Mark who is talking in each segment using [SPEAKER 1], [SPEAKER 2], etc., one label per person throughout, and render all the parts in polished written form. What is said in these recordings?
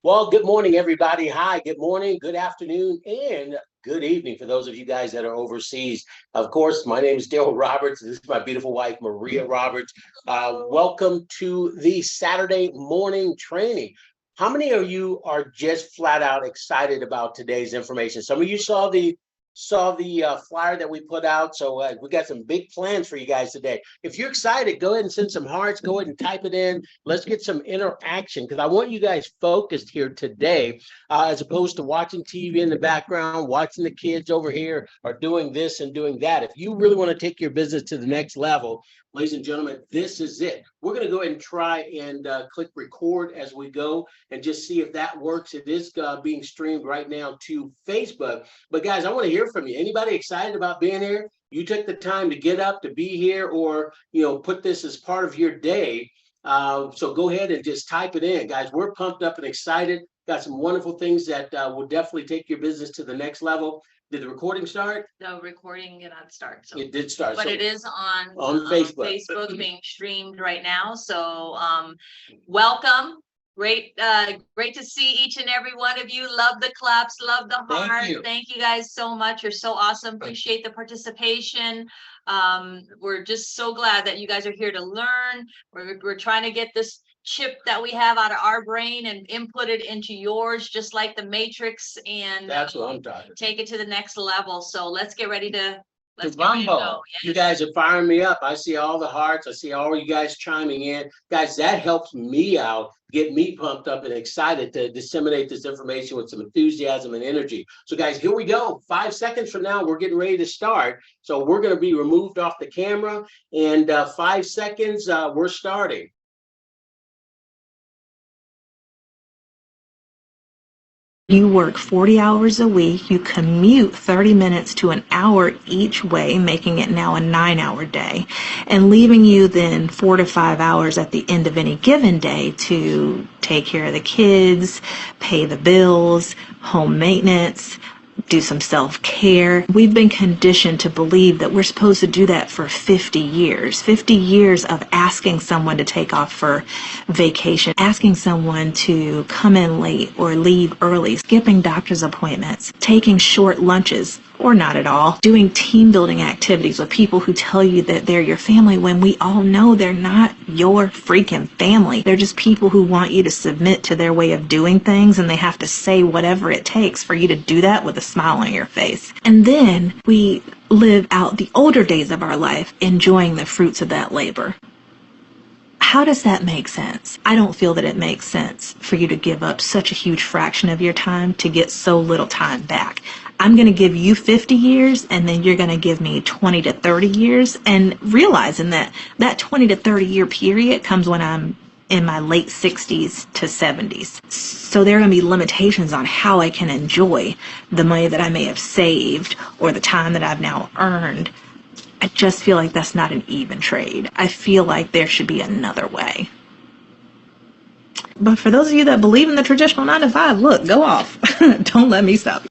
[SPEAKER 1] Well, good morning, everybody. Hi, good morning, good afternoon, and good evening for those of you guys that are overseas. Of course, my name is Daryl Roberts. This is my beautiful wife, Maria Roberts. Welcome to the Saturday morning training. How many of you are just flat out excited about today's information? Some of you saw the flyer that we put out. So we got some big plans for you guys today. If you're excited, go ahead and send some hearts. Go ahead and type it in. Let's get some interaction because I want you guys focused here today, as opposed to watching TV in the background, watching the kids over here are doing this and doing that. If you really want to take your business to the next level, ladies and gentlemen, this is it. We're going to go ahead and try and click record as we go and just see if that works. It is being streamed right now to Facebook. But guys, I want to hear from you. Anybody excited about being here? You took the time to get up to be here, or put this as part of your day. So go ahead and just type it in, guys. We're pumped up and excited. Got some wonderful things that will definitely take your business to the next level. Did the recording start?
[SPEAKER 2] The recording did not start. So.
[SPEAKER 1] It did start.
[SPEAKER 2] But it is on
[SPEAKER 1] Facebook
[SPEAKER 2] being streamed right now. So welcome. Great to see each and every one of you. Love the claps, love the heart. Thank you guys so much. You're so awesome. Appreciate the participation. We're just so glad that you guys are here to learn. We're trying to get this chip that we have out of our brain and input it into yours, just like the Matrix, and
[SPEAKER 1] that's what I'm talking.
[SPEAKER 2] Take it to the next level. So let's get ready to go.
[SPEAKER 1] Yes. You guys are firing me up. I see all the hearts. I see all you guys chiming in. Guys, that helps me out, get me pumped up and excited to disseminate this information with some enthusiasm and energy. So guys, here we go. 5 seconds from now, we're getting ready to start. So we're going to be removed off the camera, and 5 seconds, we're starting.
[SPEAKER 3] You work 40 hours a week, you commute 30 minutes to an hour each way, making it now a 9-hour day, and leaving you then 4 to 5 hours at the end of any given day to take care of the kids, pay the bills, home maintenance, do some self-care. We've been conditioned to believe that we're supposed to do that for 50 years. 50 years of asking someone to take off for vacation, asking someone to come in late or leave early, skipping doctor's appointments, taking short lunches or not at all, doing team building activities with people who tell you that they're your family when we all know they're not your freaking family. They're just people who want you to submit to their way of doing things, and they have to say whatever it takes for you to do that with a smile on your face. And then we live out the older days of our life enjoying the fruits of that labor. How does that make sense? I don't feel that it makes sense for you to give up such a huge fraction of your time to get so little time back. I'm going to give you 50 years, and then you're going to give me 20 to 30 years, and realizing that 20 to 30 year period comes when I'm in my late 60s to 70s. So there are going to be limitations on how I can enjoy the money that I may have saved or the time that I've now earned. I just feel like that's not an even trade. I feel like there should be another way. But for those of you that believe in the traditional 9 to 5, look, go off. Don't let me stop you.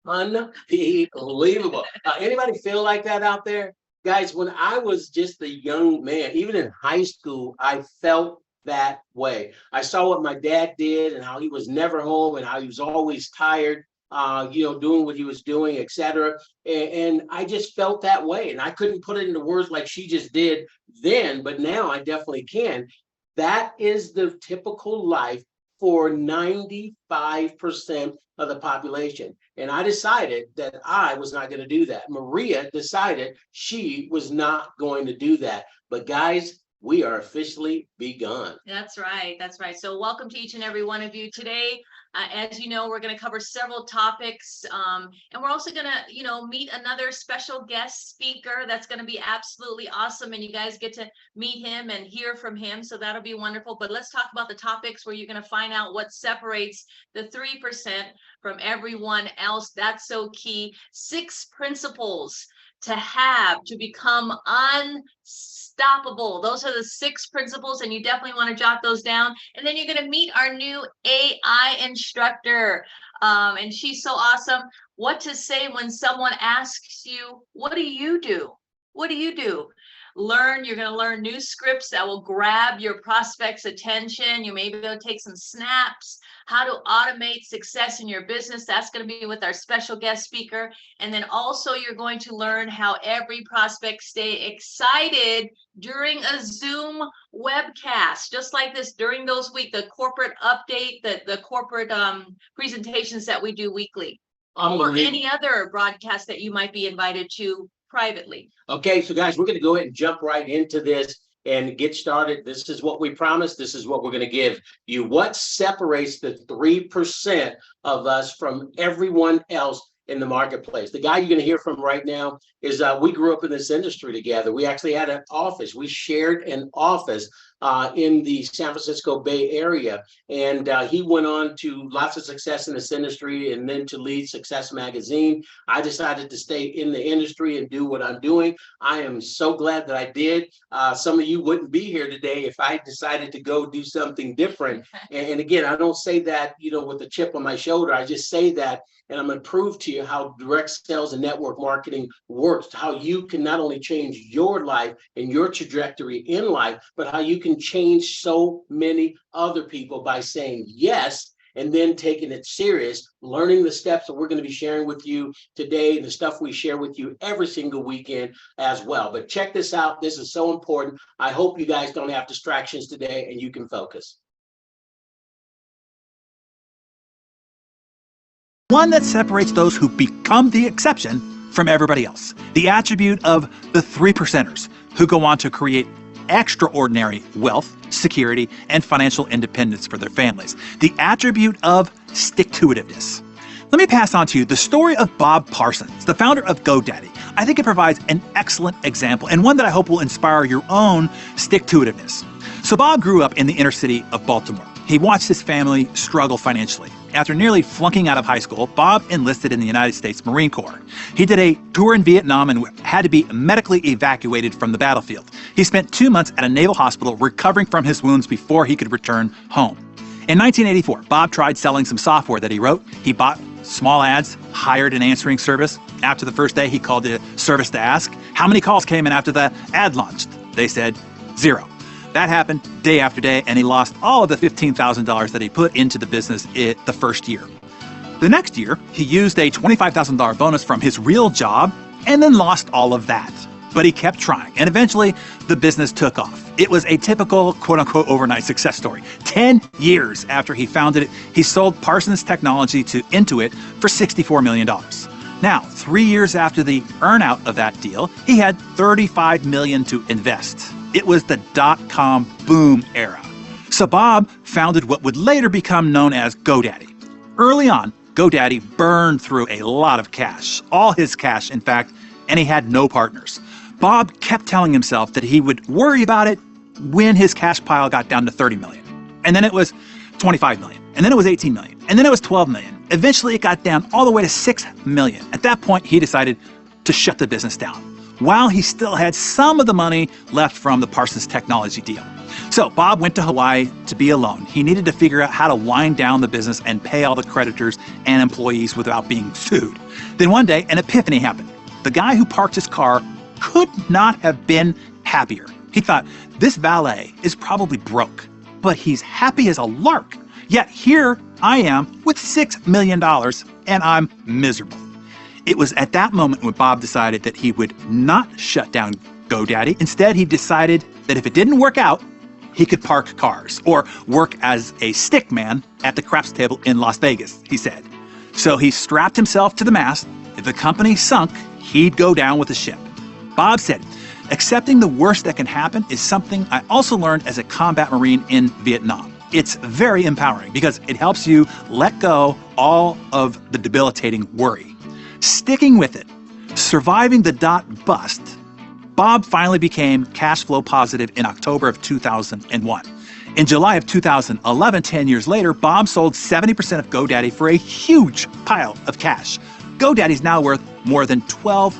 [SPEAKER 1] Unbelievable. Anybody feel like that out there? Guys, when I was just a young man, even in high school, I felt that way. I saw what my dad did and how he was never home and how he was always tired, doing what he was doing, etc. And I just felt that way. And I couldn't put it into words like she just did then, but now I definitely can. That is the typical life for 95% of the population. And I decided that I was not going to do that. Maria decided she was not going to do that. But guys, we are officially begun.
[SPEAKER 2] That's right. That's right. So welcome to each and every one of you today. As you know, we're going to cover several topics, and we're also going to, meet another special guest speaker that's going to be absolutely awesome, and you guys get to meet him and hear from him, so that'll be wonderful. But let's talk about the topics where you're going to find out what separates the 3% from everyone else. That's so key. 6 principles to have to become unstoppable. Those are the 6 principles, and you definitely want to jot those down. And then you're going to meet our new AI instructor, and she's so awesome. What to say when someone asks you, what do you do? What do you do? You're going to learn new scripts that will grab your prospects' attention. You may be able to take some snaps, how to automate success in your business. That's going to be with our special guest speaker. And then also you're going to learn how every prospect stay excited during a Zoom webcast, just like this during those the corporate update, the corporate presentations that we do weekly, or any other broadcast that you might be invited to privately.
[SPEAKER 1] Okay, so guys, we're going to go ahead and jump right into this and get started. This is what we promised. This is what we're going to give you. What separates the 3% of us from everyone else in the marketplace? The guy you're going to hear from right now is we grew up in this industry together. We actually had an office. We shared an office in the San Francisco Bay Area. And he went on to lots of success in this industry and then to lead Success Magazine. I decided to stay in the industry and do what I'm doing. I am so glad that I did. Some of you wouldn't be here today if I decided to go do something different. And again, I don't say that, with a chip on my shoulder. I just say that, and I'm going to prove to you how direct sales and network marketing works, how you can not only change your life and your trajectory in life, but how you can change so many other people by saying yes and then taking it serious, learning the steps that we're going to be sharing with you today, and the stuff we share with you every single weekend as well. But check this out. This is so important. I hope you guys don't have distractions today and you can focus.
[SPEAKER 4] One that separates those who become the exception from everybody else. The attribute of the 3%ers who go on to create extraordinary wealth, security, and financial independence for their families. The attribute of stick-to-itiveness. Let me pass on to you the story of Bob Parsons, the founder of GoDaddy. I think it provides an excellent example and one that I hope will inspire your own stick-to-itiveness. So Bob grew up in the inner city of Baltimore. He watched his family struggle financially. After nearly flunking out of high school, Bob enlisted in the United States Marine Corps. He did a tour in Vietnam and had to be medically evacuated from the battlefield. He spent 2 months at a naval hospital recovering from his wounds before he could return home. In 1984, Bob tried selling some software that he wrote. He bought small ads, hired an answering service. After the first day, he called the service to ask how many calls came in after the ad launched. They said 0. That happened day after day, and he lost all of the $15,000 that he put into the business the first year. The next year, he used a $25,000 bonus from his real job and then lost all of that. But he kept trying, and eventually the business took off. It was a typical quote-unquote overnight success story. 10 years after he founded it, he sold Parsons Technology to Intuit for $64 million. Now, 3 years after the earnout of that deal, he had $35 million to invest. It was the dot-com boom era. So Bob founded what would later become known as GoDaddy. Early on, GoDaddy burned through a lot of cash, all his cash, in fact, and he had no partners. Bob kept telling himself that he would worry about it when his cash pile got down to $30 million. And then it was $25 million. And then it was $18 million. And then it was $12 million. Eventually, it got down all the way to $6 million. At that point, he decided to shut the business down, while he still had some of the money left from the Parsons Technology deal. So Bob went to Hawaii to be alone. He needed to figure out how to wind down the business and pay all the creditors and employees without being sued. Then one day, an epiphany happened. The guy who parked his car could not have been happier. He thought, this valet is probably broke, but he's happy as a lark. Yet here I am with $6 million and I'm miserable. It was at that moment when Bob decided that he would not shut down GoDaddy. Instead, he decided that if it didn't work out, he could park cars or work as a stick man at the craps table in Las Vegas, he said. So he strapped himself to the mast. If the company sunk, he'd go down with the ship. Bob said, accepting the worst that can happen is something I also learned as a combat Marine in Vietnam. It's very empowering because it helps you let go all of the debilitating worry. Sticking with it, surviving the bust, Bob finally became cash flow positive in October of 2001. In July of 2011, 10 years later, Bob sold 70% of GoDaddy for a huge pile of cash. GoDaddy's now worth more than $12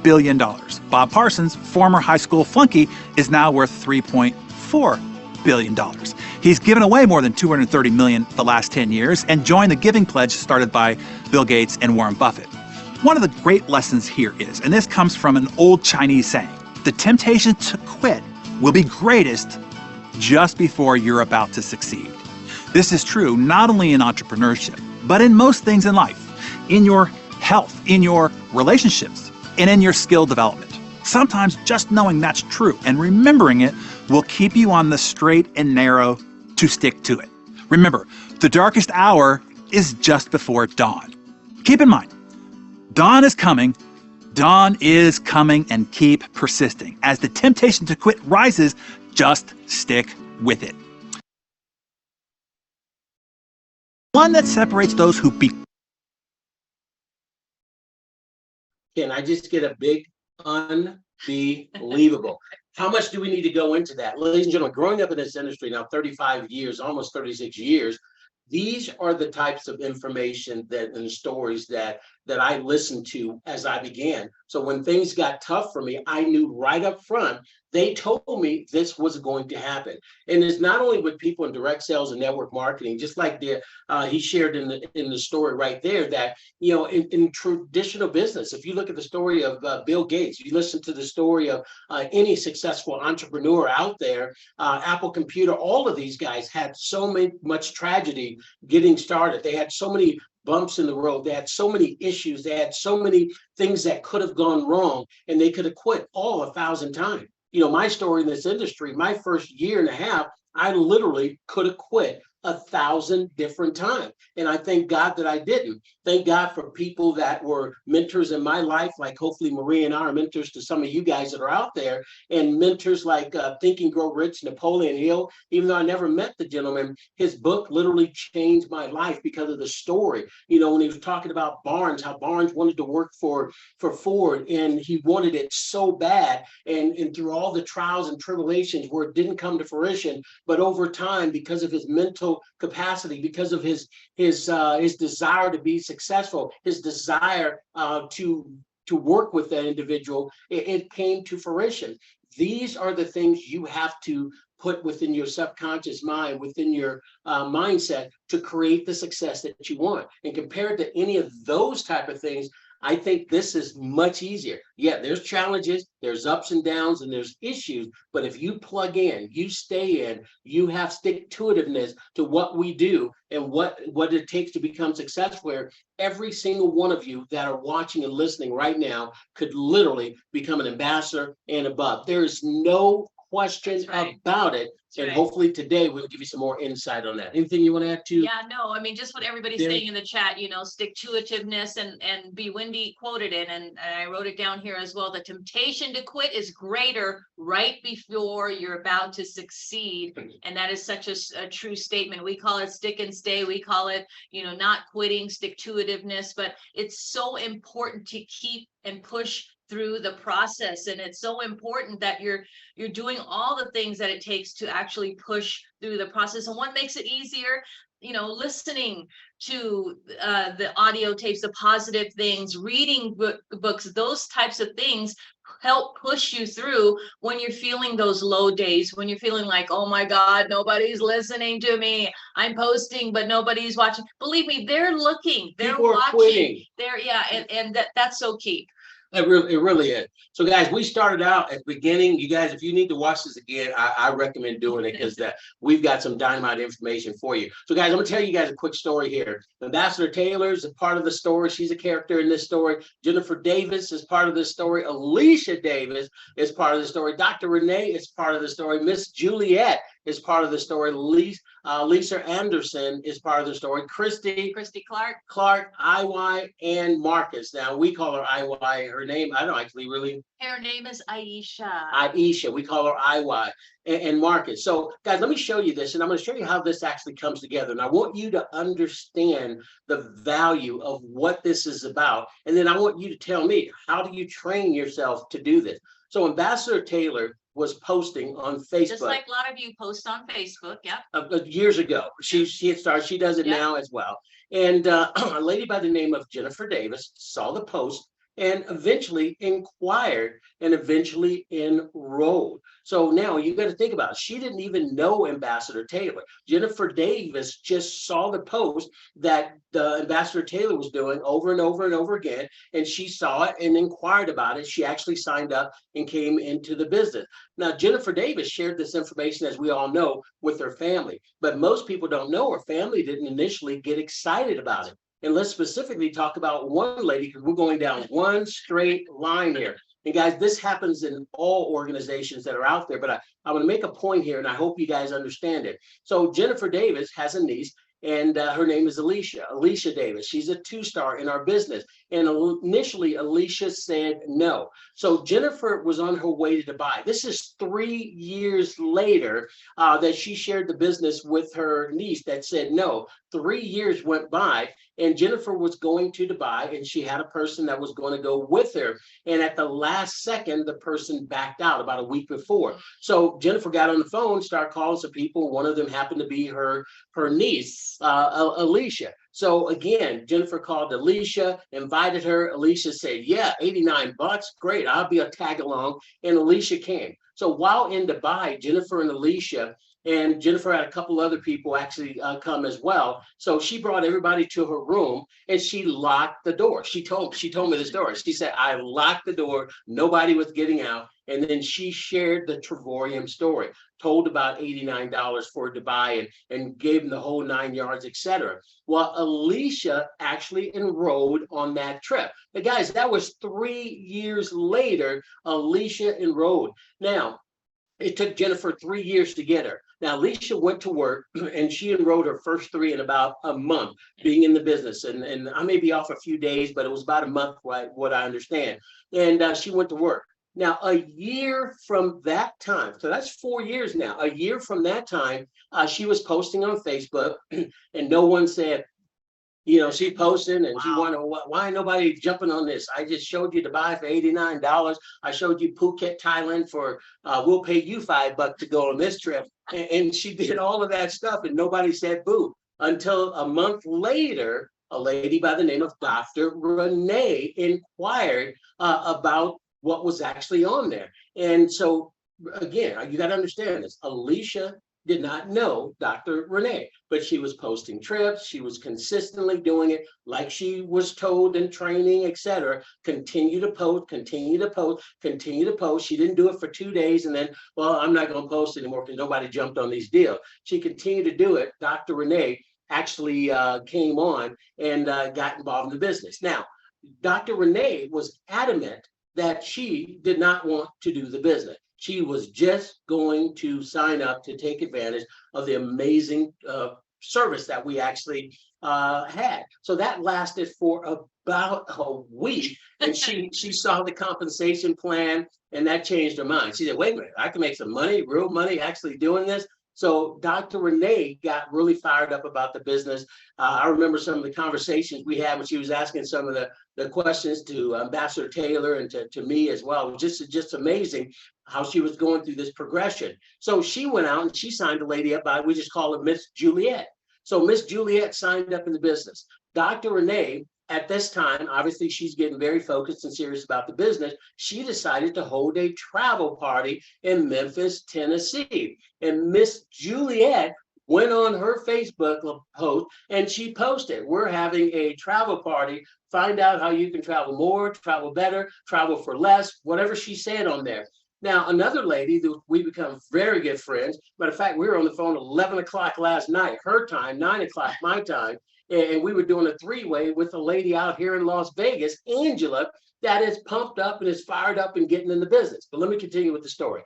[SPEAKER 4] billion. Bob Parsons, former high school flunky, is now worth $3.4 billion. He's given away more than $230 million the last 10 years and joined the Giving Pledge started by Bill Gates and Warren Buffett. One of the great lessons here is, and this comes from an old Chinese saying, The temptation to quit will be greatest just before you're about to succeed. This is true not only in entrepreneurship, but in most things in life, in your health, in your relationships, and in your skill development. Sometimes just knowing that's true and remembering it will keep you on the straight and narrow to stick to it. Remember, the darkest hour is just before dawn. Keep in mind, dawn is coming, and keep persisting. As the temptation to quit rises, just stick with it. One that separates those who
[SPEAKER 1] Can I just get a big unbelievable? How much do we need to go into that? Ladies and gentlemen, growing up in this industry now 35 years, almost 36 years, these are the types of information and stories that I listened to as I began. So when things got tough for me, I knew right up front, they told me this was going to happen. And it's not only with people in direct sales and network marketing, just like he shared in the story right there, that in traditional business, if you look at the story of Bill Gates, you listen to the story of any successful entrepreneur out there, Apple Computer, all of these guys had so much tragedy getting started. They had so many bumps in the road. They had so many issues. They had so many things that could have gone wrong, and they could have quit all 1,000 times. My story in this industry, my first year and a half, I literally could have quit 1,000 different times. And I thank God that I didn't. Thank God for people that were mentors in my life, like hopefully Maria and I are mentors to some of you guys that are out there, and mentors like Think and Grow Rich, Napoleon Hill. Even though I never met the gentleman, his book literally changed my life because of the story. When he was talking about Barnes, how Barnes wanted to work for Ford, and he wanted it so bad, and through all the trials and tribulations where it didn't come to fruition, but over time, because of his mental capacity, because of his desire to be successful, his desire to work with that individual, it came to fruition. These are the things you have to put within your subconscious mind, within your mindset, to create the success that you want. And compared to any of those type of things, I think this is much easier. Yeah, there's challenges, there's ups and downs, and there's issues. But if you plug in, you stay in, you have stick-to-itiveness to what we do and what it takes to become successful, where every single one of you that are watching and listening right now could literally become an ambassador and above. There is no question about it. And hopefully today we'll give you some more insight on that. Anything you want to add to?
[SPEAKER 2] Yeah, no, I mean, just what everybody's saying in the chat, stick-to-itiveness, and B. Wendy quoted it, and I wrote it down here as well. The temptation to quit is greater right before you're about to succeed. And that is such a true statement. We call it stick and stay. We call it, not quitting, stick-to-itiveness, but it's so important to keep and push through the process. And it's so important that you're doing all the things that it takes to actually push through the process. And what makes it easier, listening to the audio tapes, the positive things, reading books, those types of things help push you through when you're feeling those low days, when you're feeling like, oh my God, nobody's listening to me. I'm posting, but nobody's watching. Believe me, they're looking, they're watching. Quitting. And that's so key.
[SPEAKER 1] It really is. So guys, we started out at the beginning. You guys, if you need to watch this again, I recommend doing it, because we've got some dynamite information for you. So guys, I'm gonna tell you guys a quick story here. Ambassador Taylor is a part of the story. She's a character in this story. Jennifer Davis is part of this story. Alicia Davis is part of the story. Dr. Renee is part of the story. Miss Juliet is part of the story. Lisa Anderson is part of the story. Christy Clark, IY, and Marcus. Now we call her IY. Her name, I don't actually really.
[SPEAKER 2] Her name is Aisha.
[SPEAKER 1] Aisha, we call her IY, and Marcus. So guys, let me show you this, and I'm going to show you how this actually comes together. And I want you to understand the value of what this is about. And then I want you to tell me, how do you train yourself to do this? So Ambassador Taylor was posting on Facebook.
[SPEAKER 2] Just like a lot of you post on Facebook, yeah.
[SPEAKER 1] Years ago. She had started, she does it now as well. And a lady by the name of Jennifer Davis saw the post, and eventually inquired and eventually enrolled. So now you got to think about it. She didn't even know Ambassador Taylor. Jennifer Davis just saw the post that the Ambassador Taylor was doing over and over and over again, and she saw it and inquired about it. She actually signed up and came into the business. Now, Jennifer Davis shared this information, as we all know, with her family, but most people don't know her family didn't initially get excited about it. And let's specifically talk about one lady, because we're going down one straight line here. And guys, this happens in all organizations that are out there, but I want to make a point here, and I hope you guys understand it. So Jennifer Davis has a niece, and her name is Alicia Davis. She's a 2-star in our business. And initially, Alicia said no. So Jennifer was on her way to Dubai. This is 3 years later that she shared the business with her niece that said no. 3 years went by, and Jennifer was going to Dubai, and she had a person that was going to go with her. And at the last second, the person backed out about a week before. So Jennifer got on the phone, started calling some people. One of them happened to be her niece, Alicia. So again, Jennifer called Alicia, invited her. Alicia said, yeah, $89, great, I'll be a tag along. And Alicia came. So while in Dubai, Jennifer and Alicia, and Jennifer had a couple other people actually come as well. So she brought everybody to her room and she locked the door. She told me the story. She said, I locked the door. Nobody was getting out. And then she shared the Travorium story, told about $89 for Dubai and gave them the whole 9 yards, etc. Well, Alicia actually enrolled on that trip. But guys, that was 3 years later, Alicia enrolled. Now, it took Jennifer 3 years to get her. Now, Alicia went to work and she enrolled her first 3 in about a month being in the business. And I may be off a few days, but it was about a month, right, what I understand. And she went to work. Now, a year from that time, so that's 4 years now, a year from that time, she was posting on Facebook and no one said, you know, she posted and she wanted, why nobody jumping on this? I just showed you Dubai for $89. I showed you Phuket, Thailand for, we'll pay you $5 to go on this trip. And she did all of that stuff and nobody said boo. Until a month later, a lady by the name of Dr. Renee inquired about what was actually on there. And so again, you got to understand this. Alicia did not know Dr. Renee, but she was posting trips. She was consistently doing it like she was told in training, etc. Continue to post, continue to post, continue to post. She didn't do it for 2 days and then, well, I'm not going to post anymore because nobody jumped on these deals. She continued to do it. Dr. Renee actually came on and got involved in the business. Now, Dr. Renee was adamant that she did not want to do the business. She was just going to sign up to take advantage of the amazing service that we actually had. So that lasted for about a week. And she saw the compensation plan and that changed her mind. She said, wait a minute, I can make some money, real money, actually doing this. So Dr. Renee got really fired up about the business. I remember some of the conversations we had when she was asking some of the questions to Ambassador Taylor and to me as well. It was just amazing how she was going through this progression. So she went out and she signed a lady up we just call her Miss Juliet. So Miss Juliet signed up in the business. Dr. Renee, at this time, obviously she's getting very focused and serious about the business. She decided to hold a travel party in Memphis, Tennessee. And Miss Juliet went on her Facebook post and she posted, we're having a travel party. Find out how you can travel more, travel better, travel for less, whatever she said on there. Now, another lady that we become very good friends. Matter of fact, we were on the phone at 11 o'clock last night, her time, 9 o'clock my time. And we were doing a 3-way with a lady out here in Las Vegas, Angela, that is pumped up and is fired up and getting in the business. But let me continue with the story.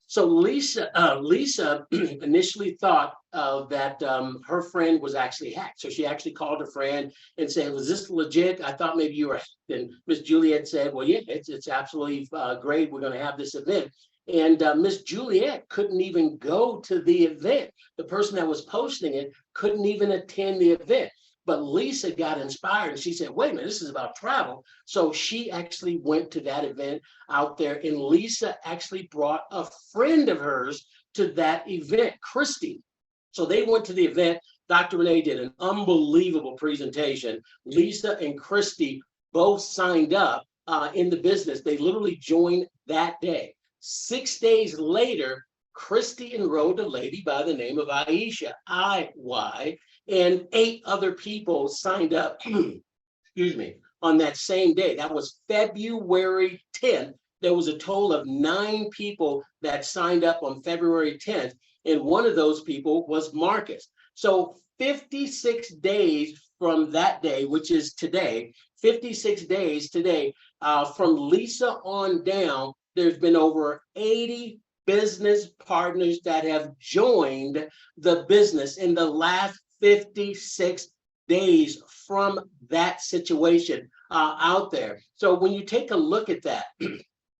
[SPEAKER 1] So Lisa initially thought that her friend was actually hacked. So she actually called her friend and said, was this legit? I thought maybe you were hacked. And Miss Juliet said, well, yeah, it's absolutely great. We're going to have this event. And Miss Juliet couldn't even go to the event. The person that was posting it couldn't even attend the event. But Lisa got inspired and she said, wait a minute, this is about travel. So she actually went to that event out there and Lisa actually brought a friend of hers to that event, Christy. So they went to the event. Dr. Renee did an unbelievable presentation. Lisa and Christy both signed up in the business. They literally joined that day. 6 days later, Christy enrolled a lady by the name of Aisha, IY, and 8 other people signed up, excuse me, on that same day. That was February 10th. There was a total of 9 people that signed up on February 10th, and one of those people was Marcus. So 56 days from that day, which is today, 56 days today, from Lisa on down, there's been over 80 business partners that have joined the business in the last 56 days from that situation out there. So when you take a look at that,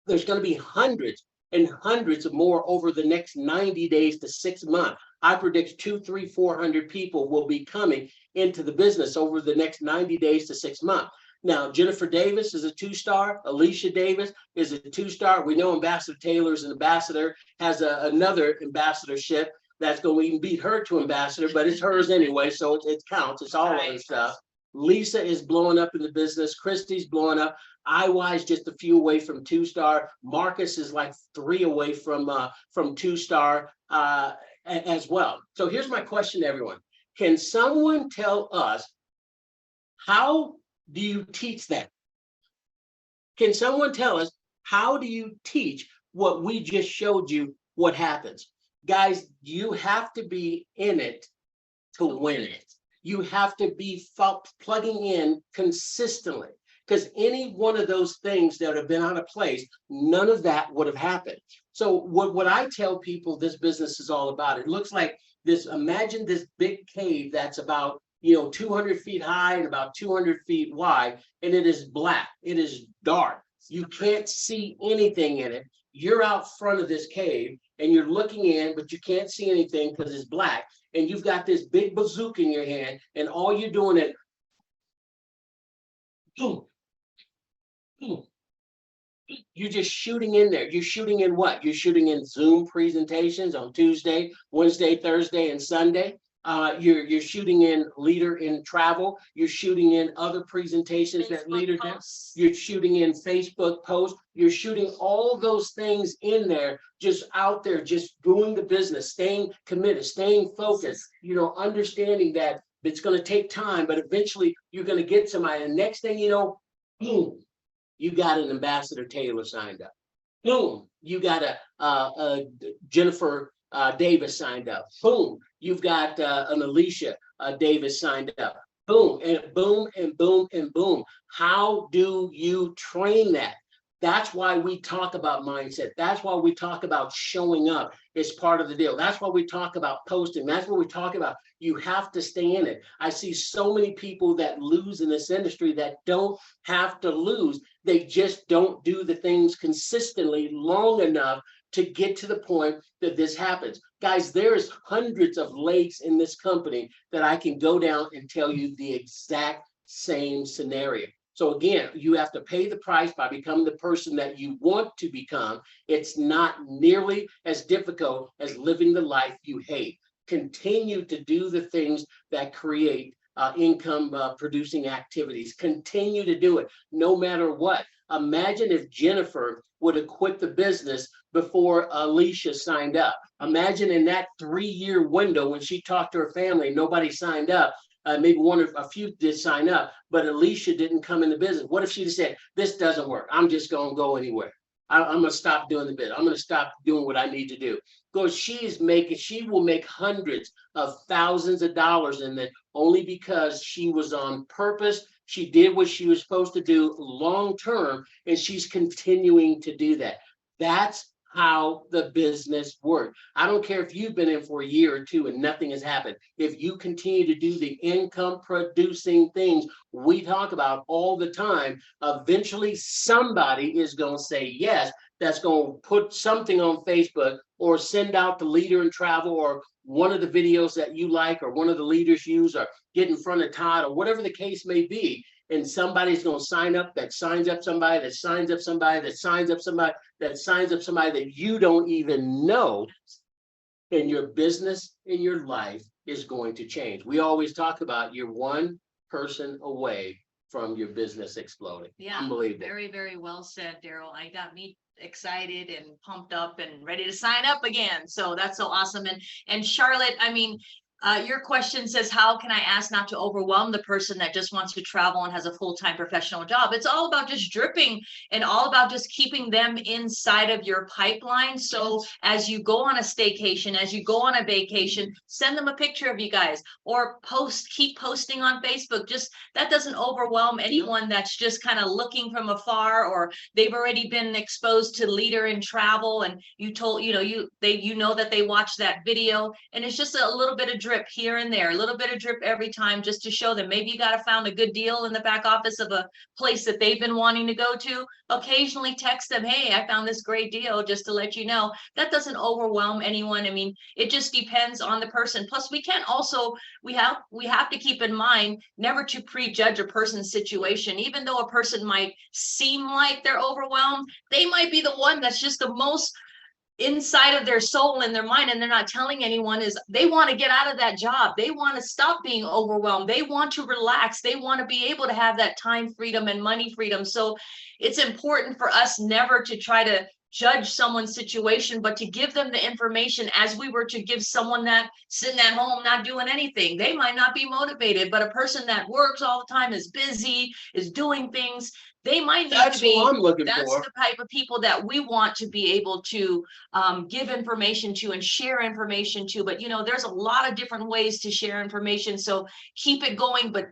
[SPEAKER 1] there's going to be hundreds and hundreds of more over the next 90 days to 6 months. I predict 200, 300, 400 people will be coming into the business over the next 90 days to 6 months. Now, Jennifer Davis is a 2-star. Alicia Davis is a 2-star. We know Ambassador Taylor's an ambassador, has another ambassadorship that's going to even beat her to ambassador, but it's hers anyway, so it counts. It's all of stuff. Lisa is blowing up in the business. Christy's blowing up. IY is just a few away from 2-star. Marcus is like 3 away from 2-star as well. So here's my question to everyone. Can someone tell us, how do you teach that? Can someone tell us, how do you teach what we just showed you what happens? Guys, you have to be in it to win it. You have to be plugging in consistently, because any one of those things that have been out of place, none of that would have happened. So what I tell people this business is all about, it looks like this, imagine this big cave that's about 200 feet high and about 200 feet wide, and it is black, it is dark. You can't see anything in it. You're out front of this cave and you're looking in, but you can't see anything because it's black. And you've got this big bazooka in your hand, and all you're doing is you're just shooting in there. You're shooting in what? You're shooting in Zoom presentations on Tuesday, Wednesday, Thursday, and Sunday. You're shooting in Leader in Travel. You're shooting in other presentations that Leader does. You're shooting in Facebook posts. You're shooting all those things in there, just out there, just doing the business, staying committed, staying focused, understanding that it's going to take time, but eventually you're going to get somebody. And next thing you know, boom, you got an Ambassador Taylor signed up. Boom, you got a Jennifer Davis signed up. Boom, you've got an Alicia Davis signed up. Boom, and boom, and boom, and boom. How do you train that? That's why we talk about mindset. That's why we talk about showing up as part of the deal. That's why we talk about posting. That's what we talk about. You have to stay in it. I see so many people that lose in this industry that don't have to lose. They just don't do the things consistently long enough to get to the point that this happens. Guys, there's hundreds of lakes in this company that I can go down and tell you the exact same scenario. So again, you have to pay the price by becoming the person that you want to become. It's not nearly as difficult as living the life you hate. Continue to do the things that create income producing activities. Continue to do it no matter what. Imagine if Jennifer would have quit the business before Alicia signed up. Imagine in that 3-year window when she talked to her family, nobody signed up. Maybe a few did sign up, but Alicia didn't come in the business. What if she'd have said, this doesn't work, I'm just going to go anywhere. I'm going to stop doing the bid. I'm going to stop doing what I need to do. Because she will make hundreds of thousands of dollars in that, only because she was on purpose. She did what she was supposed to do long term, and she's continuing to do that. That's how the business works. I don't care if you've been in for a year or two and nothing has happened. If you continue to do the income producing things we talk about all the time, eventually somebody is going to say yes, that's going to put something on Facebook or send out the Leader in Travel or one of the videos that you like or one of the leaders use, or get in front of Todd or whatever the case may be. And somebody's going to sign up that signs up somebody that signs up somebody that signs up somebody that signs up somebody that you don't even know. And your business and your life is going to change. We always talk about you're one person away from your business exploding.
[SPEAKER 2] Yeah,
[SPEAKER 1] Unbelievable.
[SPEAKER 2] very, very well said, Daryl. I got me excited and pumped up and ready to sign up again. So that's so awesome. And Charlotte, I mean, your question says, how can I ask not to overwhelm the person that just wants to travel and has a full-time professional job? It's all about just dripping and all about just keeping them inside of your pipeline. So as you go on a staycation, as you go on a vacation, send them a picture of you guys or keep posting on Facebook. Just that doesn't overwhelm anyone that's just kind of looking from afar, or they've already been exposed to Leader in Travel and you know that they watched that video, and it's just a little bit of drip here and there, a little bit of drip every time, just to show them maybe you got to found a good deal in the back office of a place that they've been wanting to go to. Occasionally text them, hey, I found this great deal, just to let you know. That doesn't overwhelm anyone. I mean, it just depends on the person. Plus, we have to keep in mind never to prejudge a person's situation. Even though a person might seem like they're overwhelmed, they might be the one that's just the most inside of their soul and their mind, and they're not telling anyone, is they want to get out of that job. They want to stop being overwhelmed. They want to relax. They want to be able to have that time freedom and money freedom. So it's important for us never to try to judge someone's situation, but to give them the information as we were to give someone that sitting at home not doing anything. They might not be motivated, but a person that works all the time, is busy, is doing things, they might need to be.
[SPEAKER 1] What I'm looking
[SPEAKER 2] That's
[SPEAKER 1] for.
[SPEAKER 2] the type of people that we want to be able to give information to and share information to. But there's a lot of different ways to share information. So keep it going, but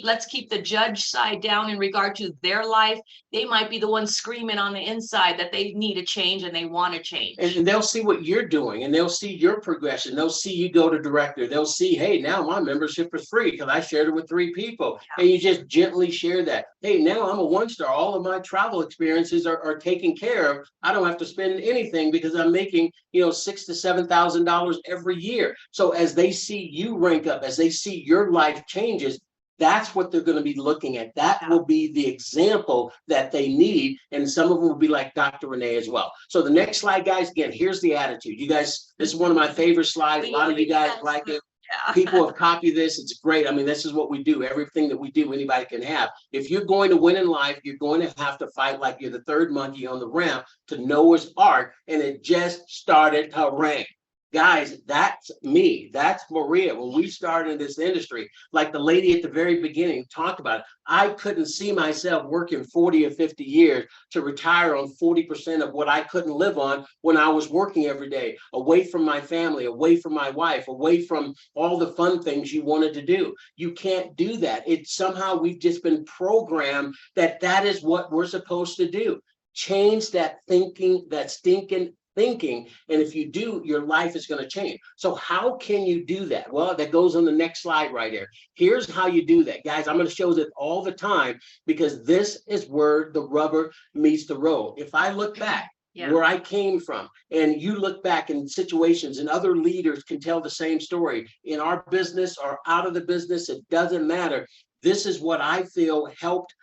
[SPEAKER 2] let's keep the judge side down in regard to their life. They might be the ones screaming on the inside that they need a change and they want to change.
[SPEAKER 1] And they'll see what you're doing, and they'll see your progression. They'll see you go to director. They'll see, hey, now my membership is free because I shared it with 3 people. Yeah. And you just gently share that. Hey, now I'm a 1-star. All of my travel experiences are taken care of. I don't have to spend anything because I'm making, $6,000 to $7,000 every year. So as they see you rank up, as they see your life changes, that's what they're going to be looking at. That will be the example that they need. And some of them will be like Dr. Renee as well. So the next slide, guys, again, here's the attitude. You guys, this is one of my favorite slides. A lot of you guys like it. Yeah. People have copied this. It's great. I mean, this is what we do. Everything that we do, anybody can have. If you're going to win in life, you're going to have to fight like you're the third monkey on the ramp to Noah's Ark, and it just started to rain. Guys, that's me. That's Maria. When we started in this industry, like the lady at the very beginning talked about, I couldn't see myself working 40 or 50 years to retire on 40% of what I couldn't live on when I was working every day, away from my family, away from my wife, away from all the fun things you wanted to do. You can't do that. It's somehow we've just been programmed that is what we're supposed to do. Change that thinking, that stinking thinking, and if you do, your life is going to change. So how can you do that? Well, that goes on the next slide right there. Here's how you do that, guys. I'm going to show this all the time because this is where the rubber meets the road. If I look back where I came from, and you look back in situations, and other leaders can tell the same story in our business or out of the business, it doesn't matter. This is what I feel helped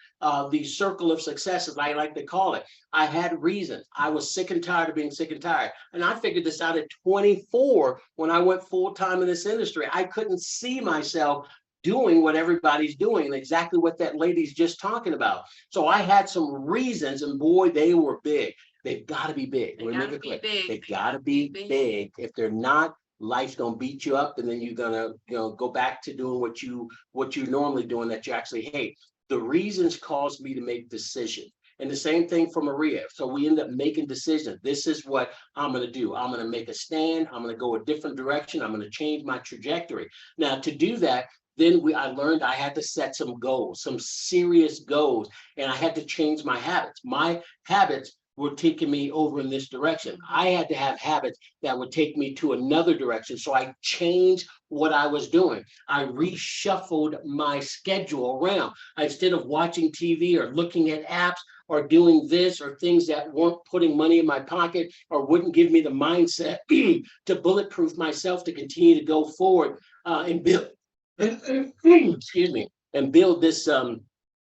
[SPEAKER 1] the circle of success, as I like to call it. I had reasons. I was sick and tired of being sick and tired. And I figured this out at 24 when I went full time in this industry. I couldn't see myself doing what everybody's doing and exactly what that lady's just talking about. So I had some reasons, and boy, they were big. They've got to be big. They got to be big. If they're not, life's gonna beat you up, and then you're gonna go back to doing what you're normally doing that you actually hate. The reasons caused me to make decisions. And the same thing for Maria. So we end up making decisions. This is what I'm going to do. I'm going to make a stand. I'm going to go a different direction. I'm going to change my trajectory. Now, to do that, then I learned I had to set some goals, some serious goals, and I had to change my habits. My habits were taking me over in this direction. I had to have habits that would take me to another direction. So I changed what I was doing. I reshuffled my schedule around. Instead of watching TV or looking at apps or doing this or things that weren't putting money in my pocket or wouldn't give me the mindset to bulletproof myself to continue to go forward and build, excuse me, and build this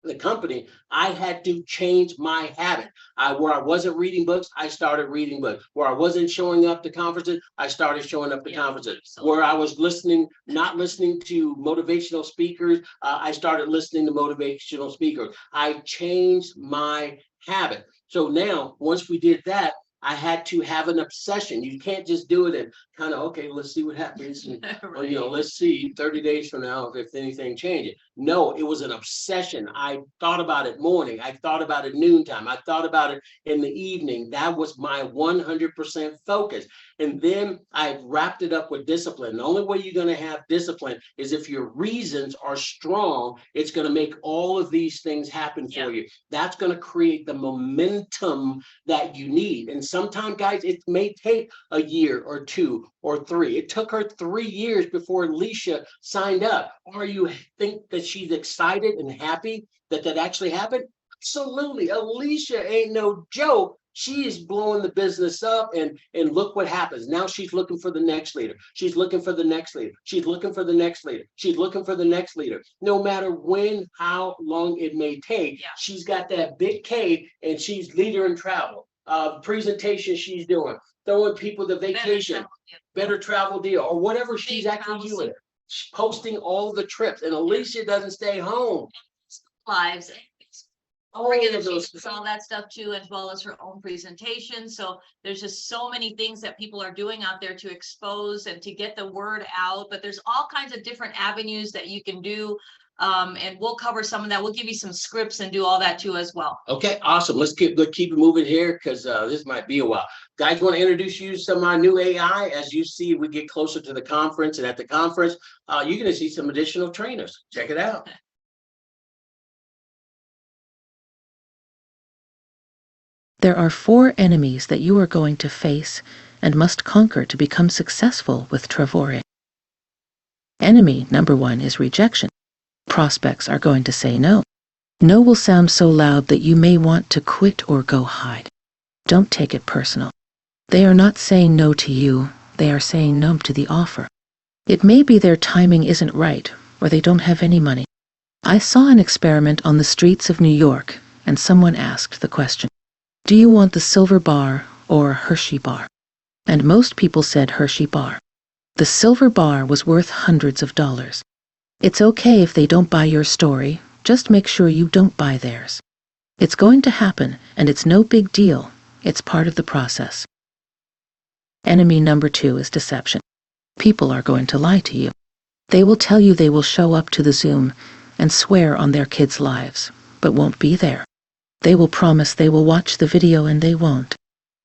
[SPEAKER 1] the company, I had to change my habit. Where I wasn't reading books, I started reading books. Where I wasn't showing up to conferences, I started showing up to conferences. Where I was not listening to motivational speakers, I started listening to motivational speakers. I changed my habit. So now, once we did that, I had to have an obsession. You can't just do it and kind of, okay, let's see what happens. And, or, let's see 30 days from now if anything changes. No, it was an obsession. I thought about it morning. I thought about it noontime. I thought about it in the evening. That was my 100% focus. And then I wrapped it up with discipline. The only way you're going to have discipline is if your reasons are strong. It's going to make all of these things happen for you. That's going to create the momentum that you need. And sometimes, guys, it may take a year or 2 or 3. It took her 3 years before Alicia signed up. Or you think that she's excited and happy that actually happened? Absolutely. Alicia ain't no joke. She is blowing the business up, and look what happens. Now she's looking for the next leader. She's looking for the next leader. She's looking for the next leader. She's looking for the next leader. No matter when, how long it may take, she's got that big K, and she's leader in travel. Presentation she's doing, throwing people to vacation, better travel deal, or whatever she's actually doing. She's posting all the trips, and Alicia doesn't stay home.
[SPEAKER 2] Lives.
[SPEAKER 1] All of those,
[SPEAKER 2] all that stuff too, as well as her own presentation. So there's just so many things that people are doing out there to expose and to get the word out. But there's all kinds of different avenues that you can do. And we'll cover some of that. We'll give you some scripts and do all that too as well.
[SPEAKER 1] Okay, awesome. Let's keep it moving here, because this might be a while. Guys, want to introduce you to some of my new AI. As you see, we get closer to the conference, and at the conference, you're going to see some additional trainers. Check it out.
[SPEAKER 5] There are 4 enemies that you are going to face and must conquer to become successful with Travorium. Enemy number 1 is rejection. Prospects are going to say no. No will sound so loud that you may want to quit or go hide. Don't take it personal. They are not saying no to you, they are saying no to the offer. It may be their timing isn't right, or they don't have any money. I saw an experiment on the streets of New York, and someone asked the question, do you want the silver bar or Hershey bar? And most people said Hershey bar. The silver bar was worth hundreds of dollars. It's okay if they don't buy your story, just make sure you don't buy theirs. It's going to happen, and it's no big deal. It's part of the process. Enemy number 2 is deception. People are going to lie to you. They will tell you they will show up to the Zoom and swear on their kids' lives, but won't be there. They will promise they will watch the video and they won't.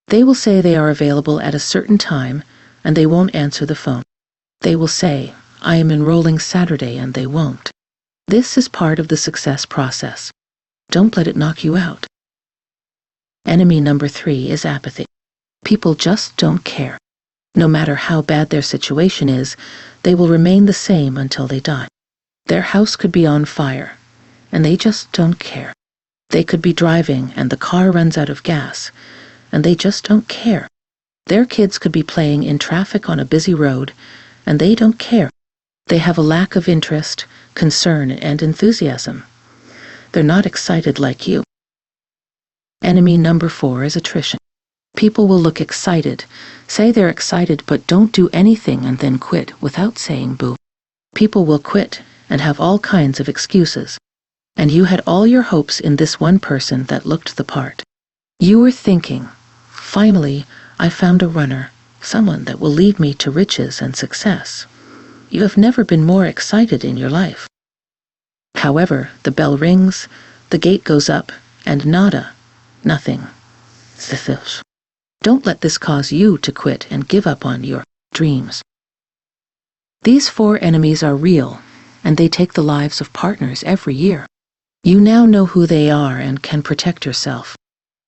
[SPEAKER 5] They will say they are available at a certain time and they won't answer the phone. They will say, I am enrolling Saturday, and they won't. This is part of the success process. Don't let it knock you out. Enemy number 3 is apathy. People just don't care. No matter how bad their situation is, they will remain the same until they die. Their house could be on fire, and they just don't care. They could be driving and the car runs out of gas, and they just don't care. Their kids could be playing in traffic on a busy road, and they don't care. They have a lack of interest, concern, and enthusiasm. They're not excited like you. Enemy number 4 is attrition. People will look excited, say they're excited, but don't do anything and then quit without saying boo. People will quit and have all kinds of excuses. And you had all your hopes in this one person that looked the part. You were thinking, finally, I found a runner, someone that will lead me to riches and success. You have never been more excited in your life. However, the bell rings, the gate goes up, and nada, nothing. Don't let this cause you to quit and give up on your dreams. These 4 enemies are real, and they take the lives of partners every year. You now know who they are and can protect yourself.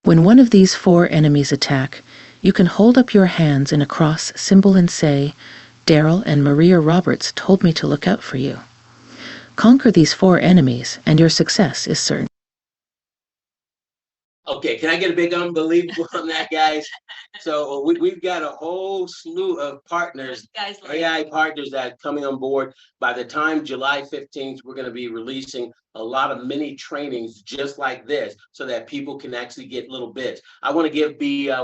[SPEAKER 5] When one of these 4 enemies attack, you can hold up your hands in a cross symbol and say, Daryl and Maria Roberts told me to look out for you. Conquer these 4 enemies, and your success is certain.
[SPEAKER 1] Okay, can I get a big unbelievable on that, guys? So we've got a whole slew of partners, AI partners that are coming on board. By the time July 15th, we're going to be releasing a lot of mini trainings just like this so that people can actually get little bits. I want to give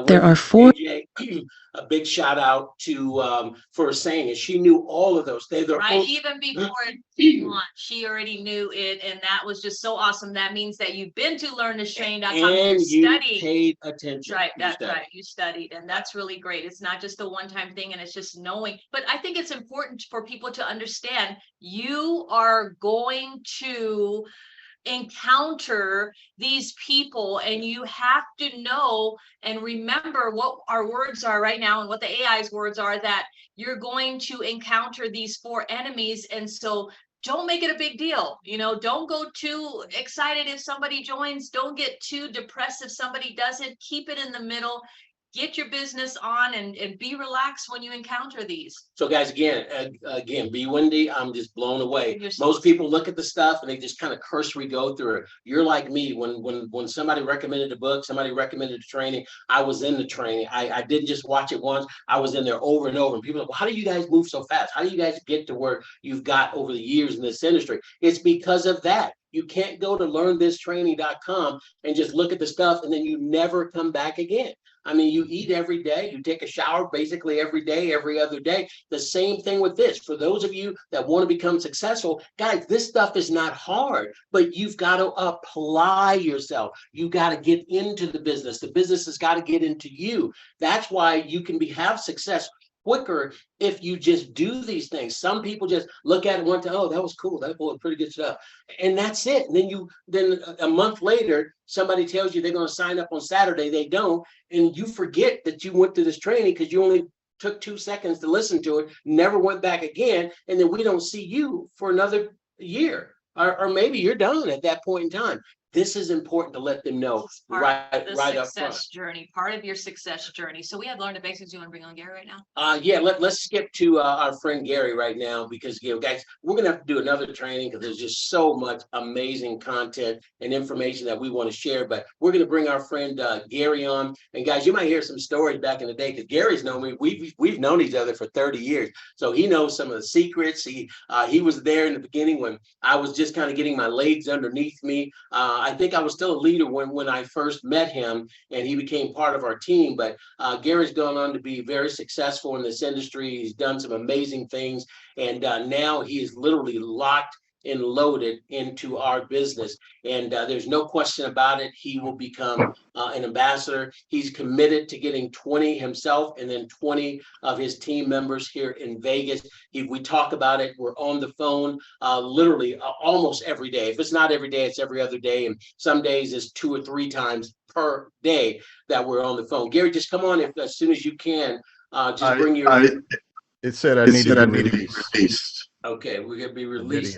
[SPEAKER 5] There are 4
[SPEAKER 1] AJ a big shout out to for saying it. She knew all of those.
[SPEAKER 2] Right, even before it launched, she already knew it, and that was just so awesome. That means that you've been to learnthistrain.com and
[SPEAKER 1] you
[SPEAKER 2] studied.
[SPEAKER 1] paid attention.
[SPEAKER 2] Right, that's right. You studied, and that's really great. It's not just a one-time thing, and it's just knowing. But I think it's important for people to understand you are going to encounter these people, and you have to know and remember what our words are right now and what the AI's words are, that you're going to encounter these 4 enemies. And so don't make it a big deal. You know, don't go too excited if somebody joins. Don't get too depressed if somebody doesn't. Keep it in the middle. Get your business on and be relaxed when you encounter these.
[SPEAKER 1] So guys, again, B. Wendy, I'm just blown away. Most people look at the stuff and they just kind of cursory go through it. You're like me. When somebody recommended a book, somebody recommended a training, I was in the training. I didn't just watch it once. I was in there over and over. And people are like, well, how do you guys move so fast? How do you guys get to where you've got over the years in this industry? It's because of that. You can't go to learnthistraining.com and just look at the stuff and then you never come back again. I mean, you eat every day, you take a shower basically every day, every other day. The same thing with this. For those of you that want to become successful, guys, this stuff is not hard, but you've got to apply yourself. You got to get into the business. The business has got to get into you. That's why you can have success quicker if you just do these things. Some people just look at it one time, oh, that was cool, that was pretty good stuff, and that's it. And then a month later somebody tells you they're going to sign up on Saturday, they don't, and you forget that you went to this training because you only took 2 seconds to listen to it, never went back again, and then we don't see you for another year, or maybe you're done at that point in time. This is important to let them know right up front.
[SPEAKER 2] Journey, part of your success journey. So we have Learn the Basics. You want to bring on Gary right now?
[SPEAKER 1] Yeah, let's skip to our friend Gary right now, because guys, we're gonna have to do another training because there's just so much amazing content and information that we want to share. But we're gonna bring our friend Gary on. And guys, you might hear some stories back in the day, because Gary's known me. We've known each other for 30 years, so he knows some of the secrets. He was there in the beginning when I was just kind of getting my legs underneath me. I think I was still a leader when I first met him, and he became part of our team. But Gary's gone on to be very successful in this industry. He's done some amazing things, and now he is literally locked and loaded into our business. And there's no question about it. He will become an ambassador. He's committed to getting 20 himself and then 20 of his team members here in Vegas. We talk about it. We're on the phone literally almost every day. If it's not every day, it's every other day. And some days it's 2 or 3 times per day that we're on the phone. Gary, just come on as soon as you can. Just bring your...
[SPEAKER 6] It said I needed to be released.
[SPEAKER 1] Okay, we're gonna be released.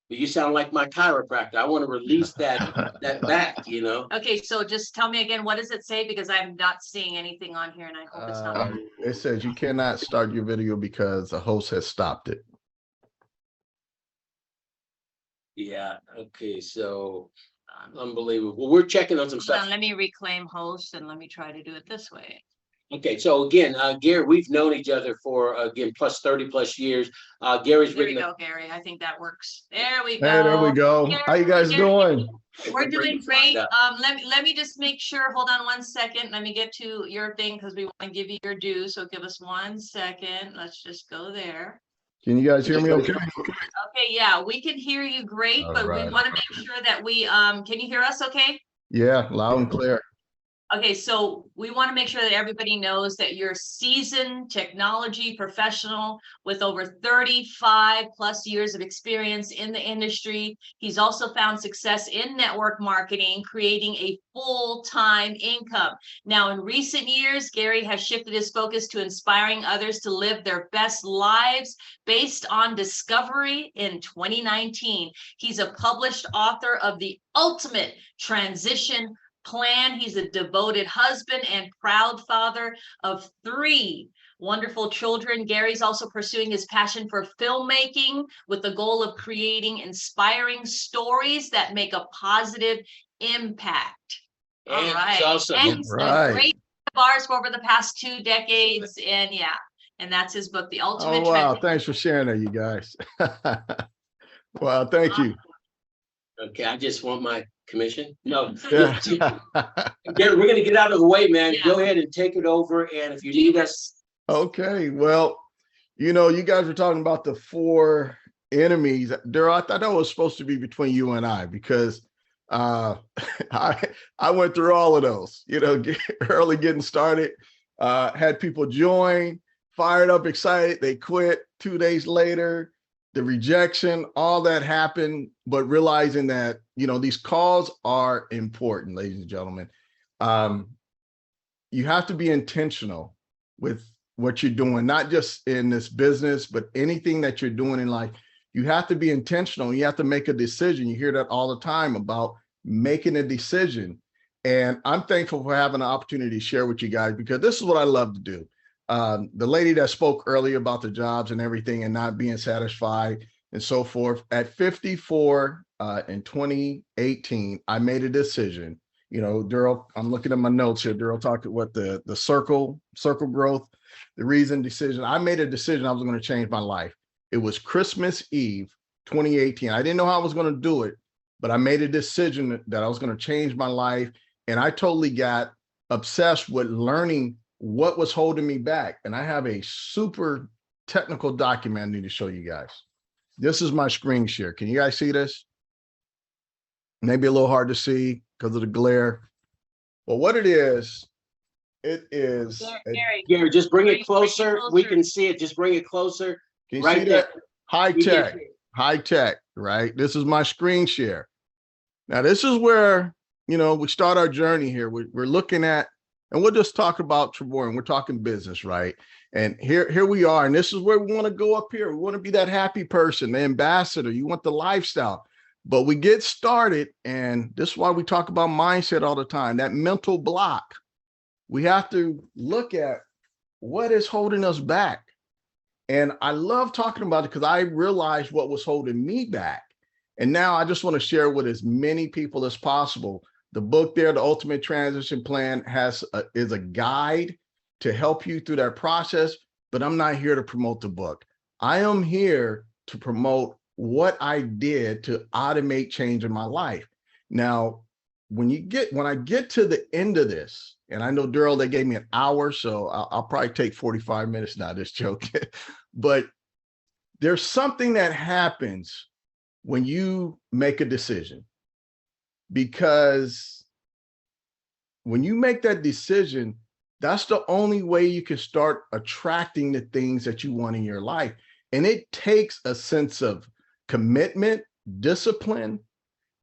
[SPEAKER 1] You sound like my chiropractor. I want to release that back, you know.
[SPEAKER 2] Okay, so just tell me again, what does it say? Because I'm not seeing anything on here, and I hope it's not.
[SPEAKER 6] It says you cannot start your video because the host has stopped it.
[SPEAKER 1] Yeah. Okay. So unbelievable. Well, we're checking on some stuff.
[SPEAKER 2] Let me reclaim host and let me try to do it this way.
[SPEAKER 1] Okay, so again, Gary, we've known each other for again plus 30+ years. Gary's
[SPEAKER 2] there
[SPEAKER 1] written.
[SPEAKER 2] We go, Gary. I think that works. There we go.
[SPEAKER 6] Hey, there we go. Gary, how you guys doing?
[SPEAKER 2] We're doing great. Let me just make sure. Hold on 1 second. Let me get to your thing because we want to give you your due. So give us 1 second. Let's just go there.
[SPEAKER 6] Can you guys hear me okay?
[SPEAKER 2] Okay, yeah, we can hear you great, but we want to make sure that we can you hear us okay?
[SPEAKER 6] Yeah, loud and clear.
[SPEAKER 2] Okay, so we want to make sure that everybody knows that you're a seasoned technology professional with over 35+ years of experience in the industry. He's also found success in network marketing, creating a full-time income. Now, in recent years, Gary has shifted his focus to inspiring others to live their best lives based on discovery in 2019. He's a published author of The Ultimate Transition Plan. He's a devoted husband and proud father of 3 wonderful children. Gary's also pursuing his passion for filmmaking with the goal of creating inspiring stories that make a positive impact. All right. And some great bars for over the past 2 decades. And yeah, and that's his book, The Ultimate
[SPEAKER 6] Transition.
[SPEAKER 2] Transition.
[SPEAKER 6] Thanks for sharing that, you guys. Wow, thank you.
[SPEAKER 1] Okay, I just want my commission. No.
[SPEAKER 6] Yeah.
[SPEAKER 1] Gary, we're gonna get out of the way, man.
[SPEAKER 2] Yeah.
[SPEAKER 1] Go ahead and take it over. And if you need us,
[SPEAKER 6] Okay, well, you guys were talking about the 4 enemies. Daryl, I thought that was supposed to be between you and I, because I went through all of those, early getting started, had people join, fired up, excited, they quit 2 days later, the rejection, all that happened, but realizing that, these calls are important, ladies and gentlemen. You have to be intentional with what you're doing, not just in this business, but anything that you're doing in life. You have to be intentional. You have to make a decision. You hear that all the time about making a decision. And I'm thankful for having an opportunity to share with you guys, because this is what I love to do. The lady that spoke earlier about the jobs and everything and not being satisfied and so forth, at 54 in 2018, I made a decision. Daryl, I'm looking at my notes here. Daryl talked about the circle growth, the reason decision. I made a decision I was going to change my life. It was Christmas Eve, 2018. I didn't know how I was going to do it, but I made a decision that I was going to change my life. And I totally got obsessed with learning what was holding me back. And I have a super technical document I need to show you guys. This is my screen share. Can you guys see this? Maybe a little hard to see because of the glare. Well, what it is
[SPEAKER 1] Gary, just bring it closer. We can see it. Just bring it closer.
[SPEAKER 6] Can you
[SPEAKER 1] right
[SPEAKER 6] see
[SPEAKER 1] there.
[SPEAKER 6] that? High tech, right? This is my screen share. Now, this is where, we start our journey here. We're looking at, and we'll just talk about Travorium. We're talking business, right? And here we are. And this is where we want to go up here. We want to be that happy person, the ambassador. You want the lifestyle. But we get started, and this is why we talk about mindset all the time, that mental block. We have to look at what is holding us back. And I love talking about it because I realized what was holding me back. And now I just want to share with as many people as possible. The book there, The Ultimate Transition Plan, is a guide to help you through that process, but I'm not here to promote the book. I am here to promote what I did to automate change in my life. Now, when I get to the end of this, and I know, Daryl, they gave me an hour, so I'll probably take 45 minutes now, just joking. But there's something that happens when you make a decision, because when you make that decision, that's the only way you can start attracting the things that you want in your life. And it takes a sense of commitment, discipline,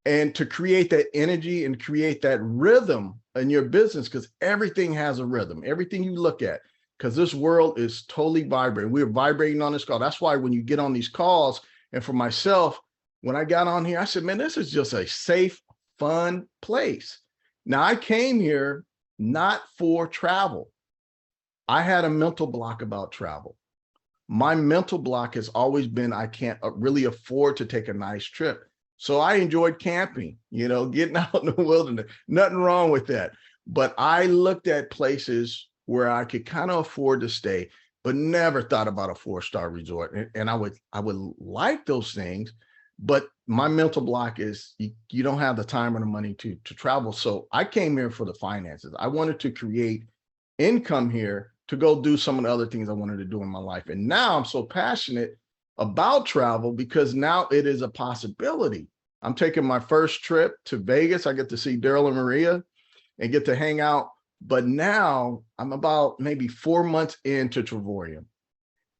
[SPEAKER 6] and to create that energy and create that rhythm in your business, because everything has a rhythm, everything you look at, because this world is totally vibrating. We're vibrating on this call. That's why when you get on these calls, and for myself, when I got on here, I said, man, this is just a safe, fun place. Now, I came here not for travel. I had a mental block about travel. My mental block has always been, I can't really afford to take a nice trip. So I enjoyed camping, getting out in the wilderness, nothing wrong with that. But I looked at places where I could kind of afford to stay, but never thought about a 4-star resort. And I would like those things, but my mental block is you don't have the time or the money to travel. So I came here for the finances. I wanted to create income here to go do some of the other things I wanted to do in my life. And now I'm so passionate about travel because now it is a possibility. I'm taking my first trip to Vegas. I get to see Daryl and Maria and get to hang out. But now I'm about maybe 4 months into Travorium.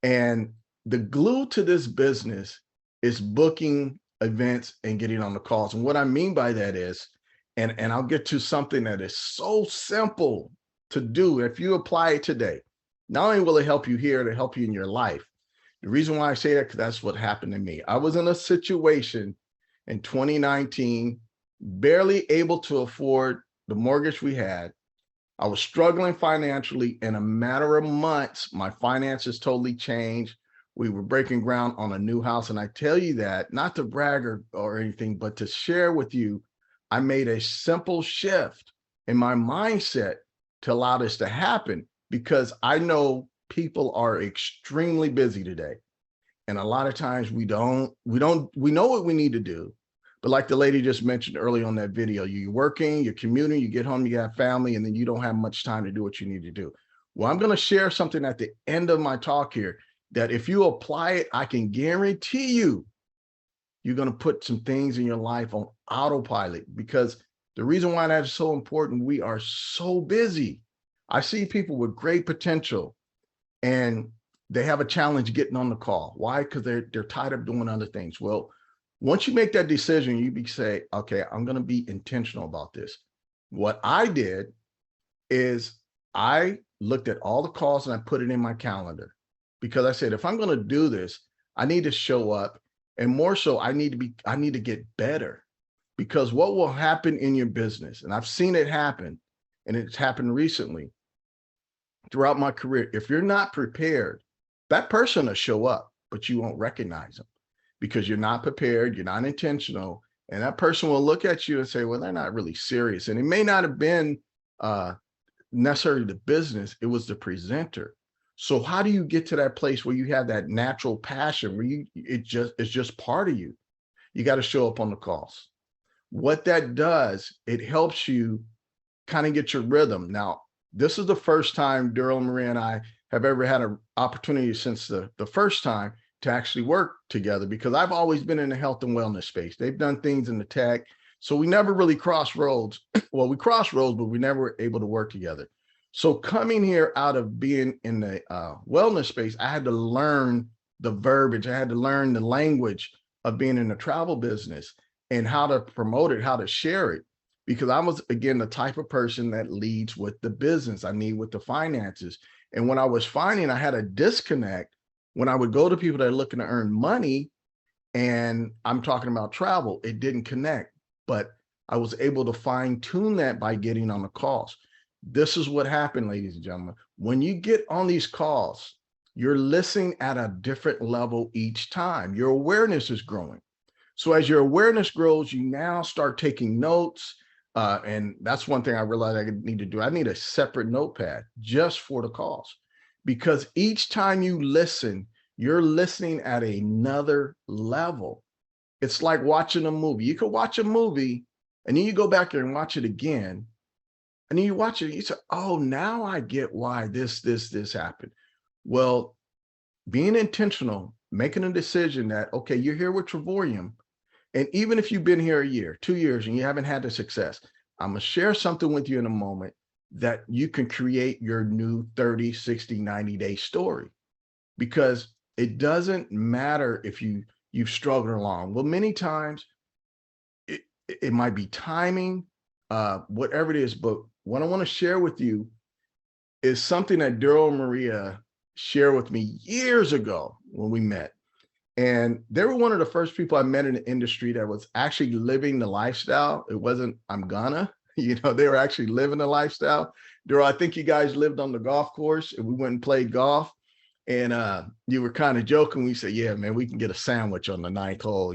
[SPEAKER 6] And the glue to this business is booking events and getting on the calls. And what I mean by that is, and I'll get to something that is so simple to do. If you apply it today, not only will it help you here, it'll help you in your life. The reason why I say that, because that's what happened to me. I was in a situation in 2019, barely able to afford the mortgage we had. I was struggling financially. In a matter of months, my finances totally changed. We were breaking ground on a new house. And I tell you that, not to brag or anything, but to share with you, I made a simple shift in my mindset to allow this to happen, because I know people are extremely busy today. And a lot of times we know what we need to do, But like the lady just mentioned earlier on that video, you're working, you're commuting, you get home, you have family, and then you don't have much time to do what you need to do. Well, I'm going to share something at the end of my talk here that if you apply it, I can guarantee you, you're going to put some things in your life on autopilot, because the reason why that is so important, we are so busy. I see people with great potential and they have a challenge getting on the call. Why? Because they're tired of doing other things. Well, once you make that decision, you say, okay, I'm going to be intentional about this. What I did is I looked at all the calls and I put it in my calendar, because I said, if I'm going to do this, I need to show up, and more so, I need to get better, because what will happen in your business, and I've seen it happen, and it's happened recently throughout my career. If you're not prepared, that person will show up, but you won't recognize them because you're not prepared, you're not intentional, and that person will look at you and say, well, they're not really serious. And it may not have been necessarily the business, it was the presenter. So how do you get to that place where you have that natural passion where it's just part of you? You got to show up on the calls. What that does, it helps you kind of get your rhythm. Now, this is the first time Daryl, Maria, and I have ever had an opportunity since the first time to actually work together, because I've always been in the health and wellness space. They've done things in the tech. So we never really crossed roads. Well, we crossed roads, but we never were able to work together. So coming here out of being in the wellness space, I had to learn the verbiage. I had to learn the language of being in the travel business and how to promote it, how to share it. Because I was, again, the type of person that leads with the business. I need with the finances. And when I was finding I had a disconnect, when I would go to people that are looking to earn money, and I'm talking about travel, it didn't connect. But I was able to fine tune that by getting on the calls. This is what happened, ladies and gentlemen. When you get on these calls, you're listening at a different level each time. Your awareness is growing. So as your awareness grows, you now start taking notes. And that's one thing I realized I need to do. I need a separate notepad just for the calls, because each time you listen, you're listening at another level. It's like watching a movie. You could watch a movie and then you go back there and watch it again. And then you watch it, and you say, oh, now I get why this happened. Well, being intentional, making a decision that, okay, you're here with Travorium. And even if you've been here a year, 2 years, and you haven't had the success, I'm going to share something with you in a moment that you can create your new 30, 60, 90-day story. Because it doesn't matter if you've struggled along. Well, many times it might be timing, whatever it is. But what I want to share with you is something that Daryl and Maria shared with me years ago when we met. And they were one of the first people I met in the industry that was actually living the lifestyle. It wasn't, I'm gonna, they were actually living the lifestyle. Daryl, I think you guys lived on the golf course and we went and played golf. And you were kind of joking. We said, yeah, man, we can get a sandwich on the 9th hole.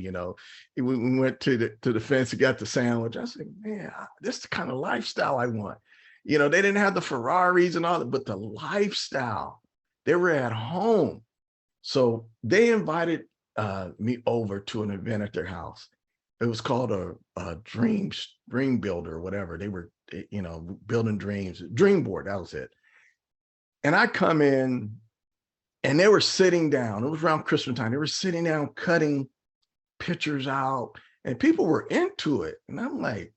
[SPEAKER 6] We went to the fence and got the sandwich. I said, man, this is the kind of lifestyle I want. They didn't have the Ferraris and all that, but the lifestyle, they were at home. So they invited me over to an event at their house. It was called a dream builder or whatever. They were, building dreams, dream board, that was it. And I come in and they were sitting down. It was around Christmas time. They were sitting down, cutting pictures out, and people were into it. And I'm like,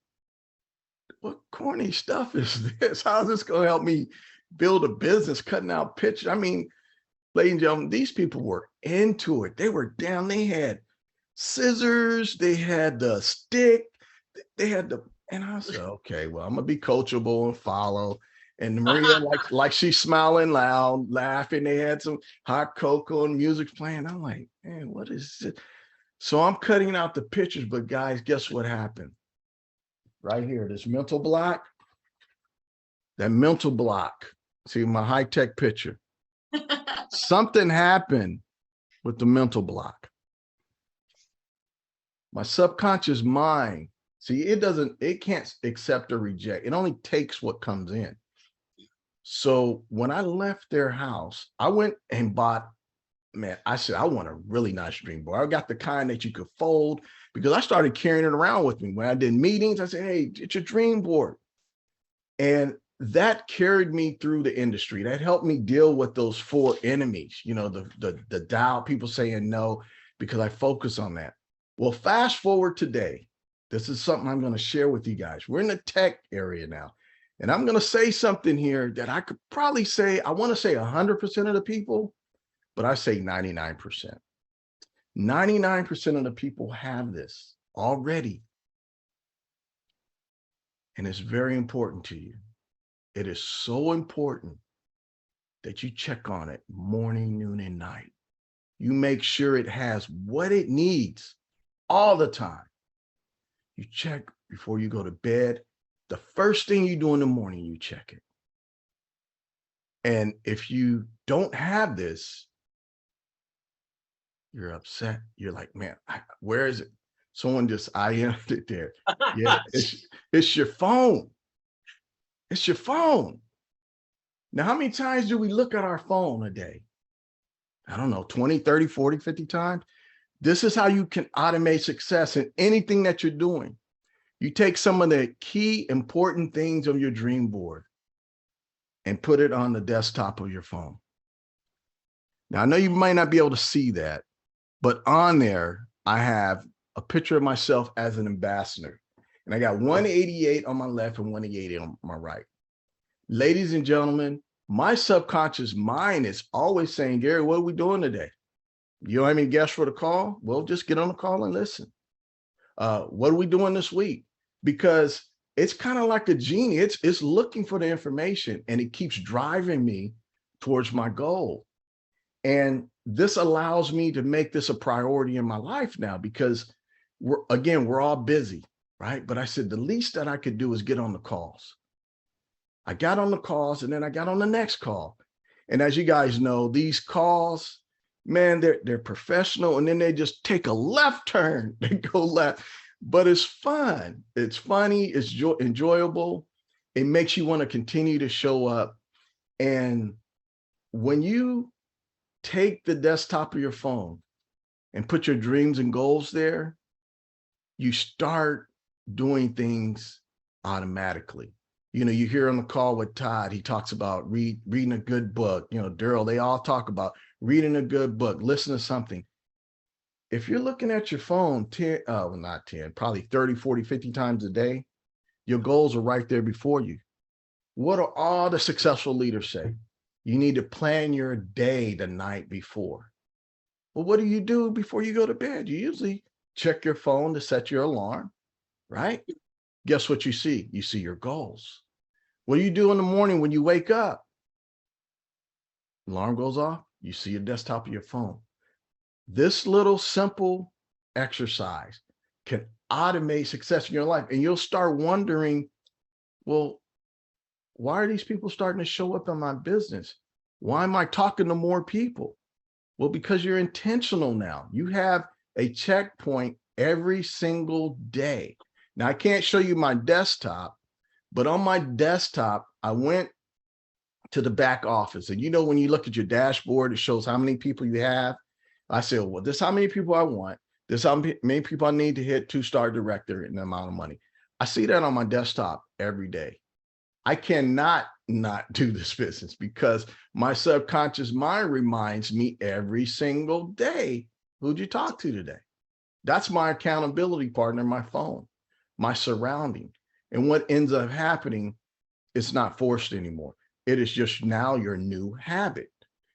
[SPEAKER 6] what corny stuff is this? How is this going to help me build a business, cutting out pictures? I mean, ladies and gentlemen, these people were into it. They were down. They had scissors. They had the stick. They had and I said, okay, well, I'm going to be coachable and follow. And Maria, like she's smiling loud, laughing. They had some hot cocoa and music playing. I'm like, man, what is it? So I'm cutting out the pictures, but guys, guess what happened? Right here, this mental block, that mental block. See my high-tech picture. Something happened with the mental block. My subconscious mind, see, it can't accept or reject. It only takes what comes in. So when I left their house, I went and bought man, I said, I want a really nice dream board. I got the kind that you could fold, because I started carrying it around with me. When I did meetings, I said, hey, it's your dream board. And that carried me through the industry. That helped me deal with those 4 enemies, you know, the doubt, people saying no, because I focus on that. Well, fast forward today. This is something I'm going to share with you guys. We're in the tech area now. And I'm going to say something here that I could probably say, I want to say 100% of the people, but I say 99%. 99% of the people have this already. And it's very important to you. It is so important that you check on it morning, noon, and night. You make sure it has what it needs all the time. You check before you go to bed. The first thing you do in the morning, you check it. And if you don't have this, you're upset. You're like, man, where is it? Someone just IM'd it there. Yeah, it's your phone. It's your phone. Now, how many times do we look at our phone a day? I don't know, 20, 30, 40, 50 times. This is how you can automate success in anything that you're doing. You take some of the key important things on your dream board and put it on the desktop of your phone. Now, I know you might not be able to see that, but on there, I have a picture of myself as an ambassador. And I got 188 on my left and 188 on my right. Ladies and gentlemen, my subconscious mind is always saying, Gary, what are we doing today? You don't have any guests for the call? Well, just get on the call and listen. What are we doing this week? Because it's kind of like a genie. It's looking for the information, and it keeps driving me towards my goal. And this allows me to make this a priority in my life now, because we're all busy, right? But I said, the least that I could do is get on the calls. I got on the calls, and then I got on the next call. And as you guys know, these calls, man, they're professional, and then they just take a left turn. They go left, but it's fun. It's funny. It's enjoyable. It makes you want to continue to show up. And when you take the desktop of your phone and put your dreams and goals there, you start doing things automatically. You know, you hear on the call with Todd, he talks about reading a good book. You know, Daryl, they all talk about reading a good book, listen to something. If you're looking at your phone probably 30, 40, 50 times a day, your goals are right there before you. What do all the successful leaders say? You need to plan your day the night before. Well, what do you do before you go to bed? You usually check your phone to set your alarm, right? Guess what you see? You see your goals. What do you do in the morning when you wake up? Alarm goes off, you see your desktop of your phone. This little simple exercise can automate success in your life. And you'll start wondering, well, why are these people starting to show up in my business? Why am I talking to more people? Well, because you're intentional now. You have a checkpoint every single day. Now, I can't show you my desktop, but on my desktop, I went to the back office. And you know, when you look at your dashboard, it shows how many people you have. I said, well, this is how many people I want. This is how many people I need to hit 2-star director and the amount of money. I see that on my desktop every day. I cannot not do this business because my subconscious mind reminds me every single day, who'd you talk to today? That's my accountability partner, my phone, my surrounding. And what ends up happening, it's not forced anymore. It is just now your new habit.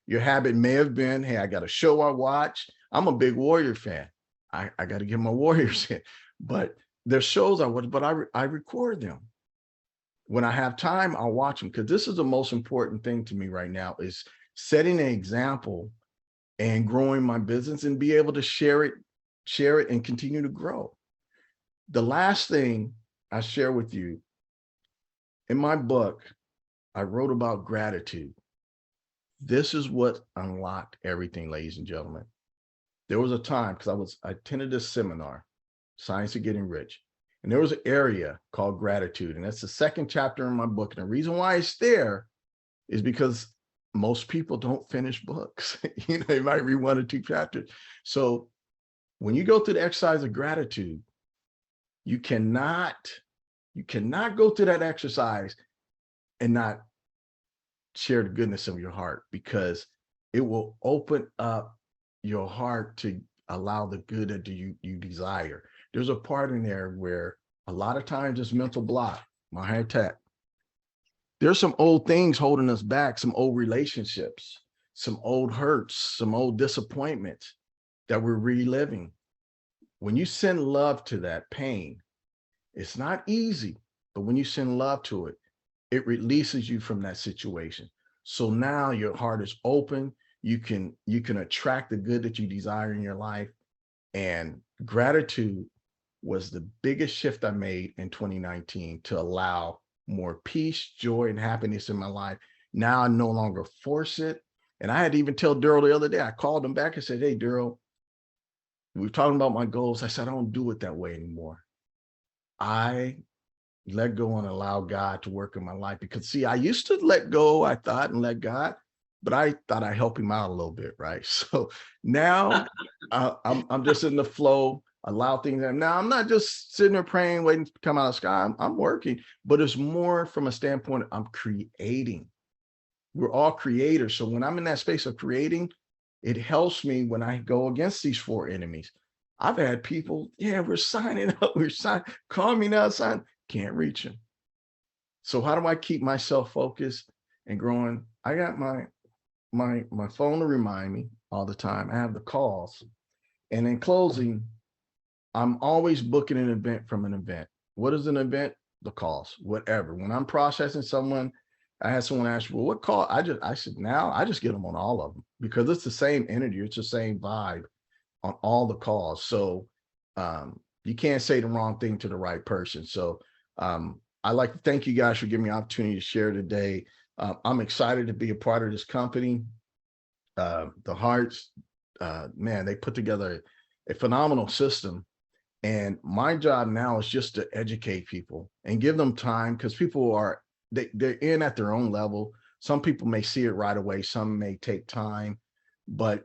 [SPEAKER 6] Your habit may have been, hey, I got a show I watch. I'm a big Warrior fan. I got to get my Warriors in. But there's shows I watch, but I record them. When I have time, I'll watch them, because this is the most important thing to me right now, is setting an example and growing my business and be able to share it and continue to grow. The last thing I share with you, in my book, I wrote about gratitude. This is what unlocked everything, ladies and gentlemen. There was a time, because I attended this seminar, Science of Getting Rich. And there was an area called gratitude. And that's the second chapter in my book. And the reason why it's there is because most people don't finish books. You know, they might read 1 or 2 chapters. So when you go through the exercise of gratitude, you cannot go through that exercise and not share the goodness of your heart, because it will open up your heart to allow the good that you desire. There's a part in there where a lot of times it's mental block, my high tech. There's some old things holding us back, some old relationships, some old hurts, some old disappointments that we're reliving. When you send love to that pain, it's not easy, but when you send love to it, it releases you from that situation. So now your heart is open. You can attract the good that you desire in your life. And gratitude was the biggest shift I made in 2019 to allow more peace, joy, and happiness in my life. Now I no longer force it. And I had to even tell Daryl the other day, I called him back and said, hey, Daryl, we were talking about my goals. I said, I don't do it that way anymore. I let go and allow God to work in my life. Because see, I used to let go, I thought, and let God, but I thought I'd help him out a little bit, right? So now I'm just in the flow, allow things. Now I'm not just sitting there praying, waiting to come out of the sky. I'm working, but it's more from a standpoint, I'm creating. We're all creators. So when I'm in that space of creating, it helps me when I go against these 4 enemies. I've had people, yeah, we're signing up, call me now, sign, can't reach them. So how do I keep myself focused and growing? I got my phone to remind me all the time. I have the calls. And in closing, I'm always booking an event from an event. What is an event? The calls, whatever. When I'm processing someone, I had someone ask, well, what call? I said, now I just get them on all of them, because it's the same energy. It's the same vibe on all the calls. So you can't say the wrong thing to the right person. So I'd like to thank you guys for giving me the opportunity to share today. I'm excited to be a part of this company. The Hearts, man, they put together a phenomenal system. And my job now is just to educate people and give them time, because people are, they're in at their own level. Some people may see it right away. Some may take time. But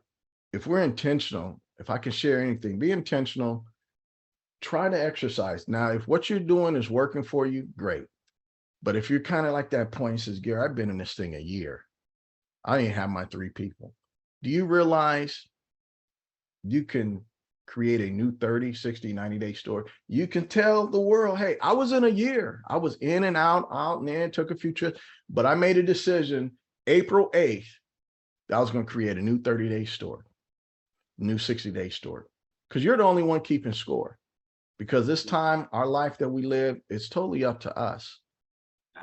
[SPEAKER 6] if we're intentional, if I can share anything, be intentional, try to exercise. Now, if what you're doing is working for you, great. But if you're kind of like that point, says, Gary, I've been in this thing a year. I didn't have my 3 people. Do you realize you can create a new 30, 60, 90-day store? You can tell the world, hey, I was in a year. I was in and out and in, took a few trips, but I made a decision April 8th, I was going to create a new 30-day store, new 60-day store, because you're the only one keeping score. Because this time, our life that we live, it's totally up to us,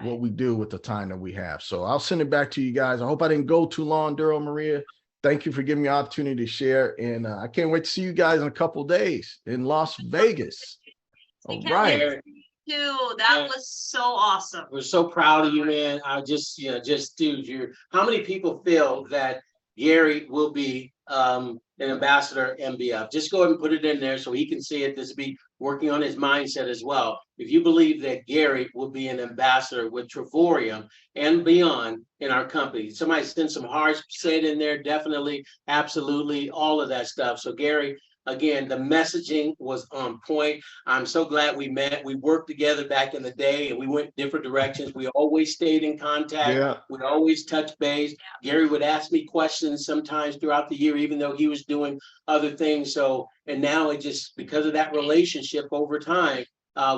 [SPEAKER 6] what we do with the time that we have. So I'll send it back to you guys. I hope I didn't go too long, Daryl, Maria. Thank you for giving me the opportunity to share. And I can't wait to see you guys in a couple of days in Las Vegas. All right.
[SPEAKER 2] That was so awesome.
[SPEAKER 1] We're so proud of you, man. I just, dude, how many people feel that Gary will be an ambassador MBF? Just go ahead and put it in there so he can see it. This will be working on his mindset as well. If you believe that Gary will be an ambassador with Travorium and beyond in our company, somebody send some hearts, say it in there, definitely, absolutely, all of that stuff. So Gary, again, the messaging was on point. I'm so glad we met. We worked together back in the day and we went different directions. We always stayed in contact.
[SPEAKER 6] Yeah.
[SPEAKER 1] We always touched base. Gary would ask me questions sometimes throughout the year, even though he was doing other things. So, and now it just, because of that relationship over time,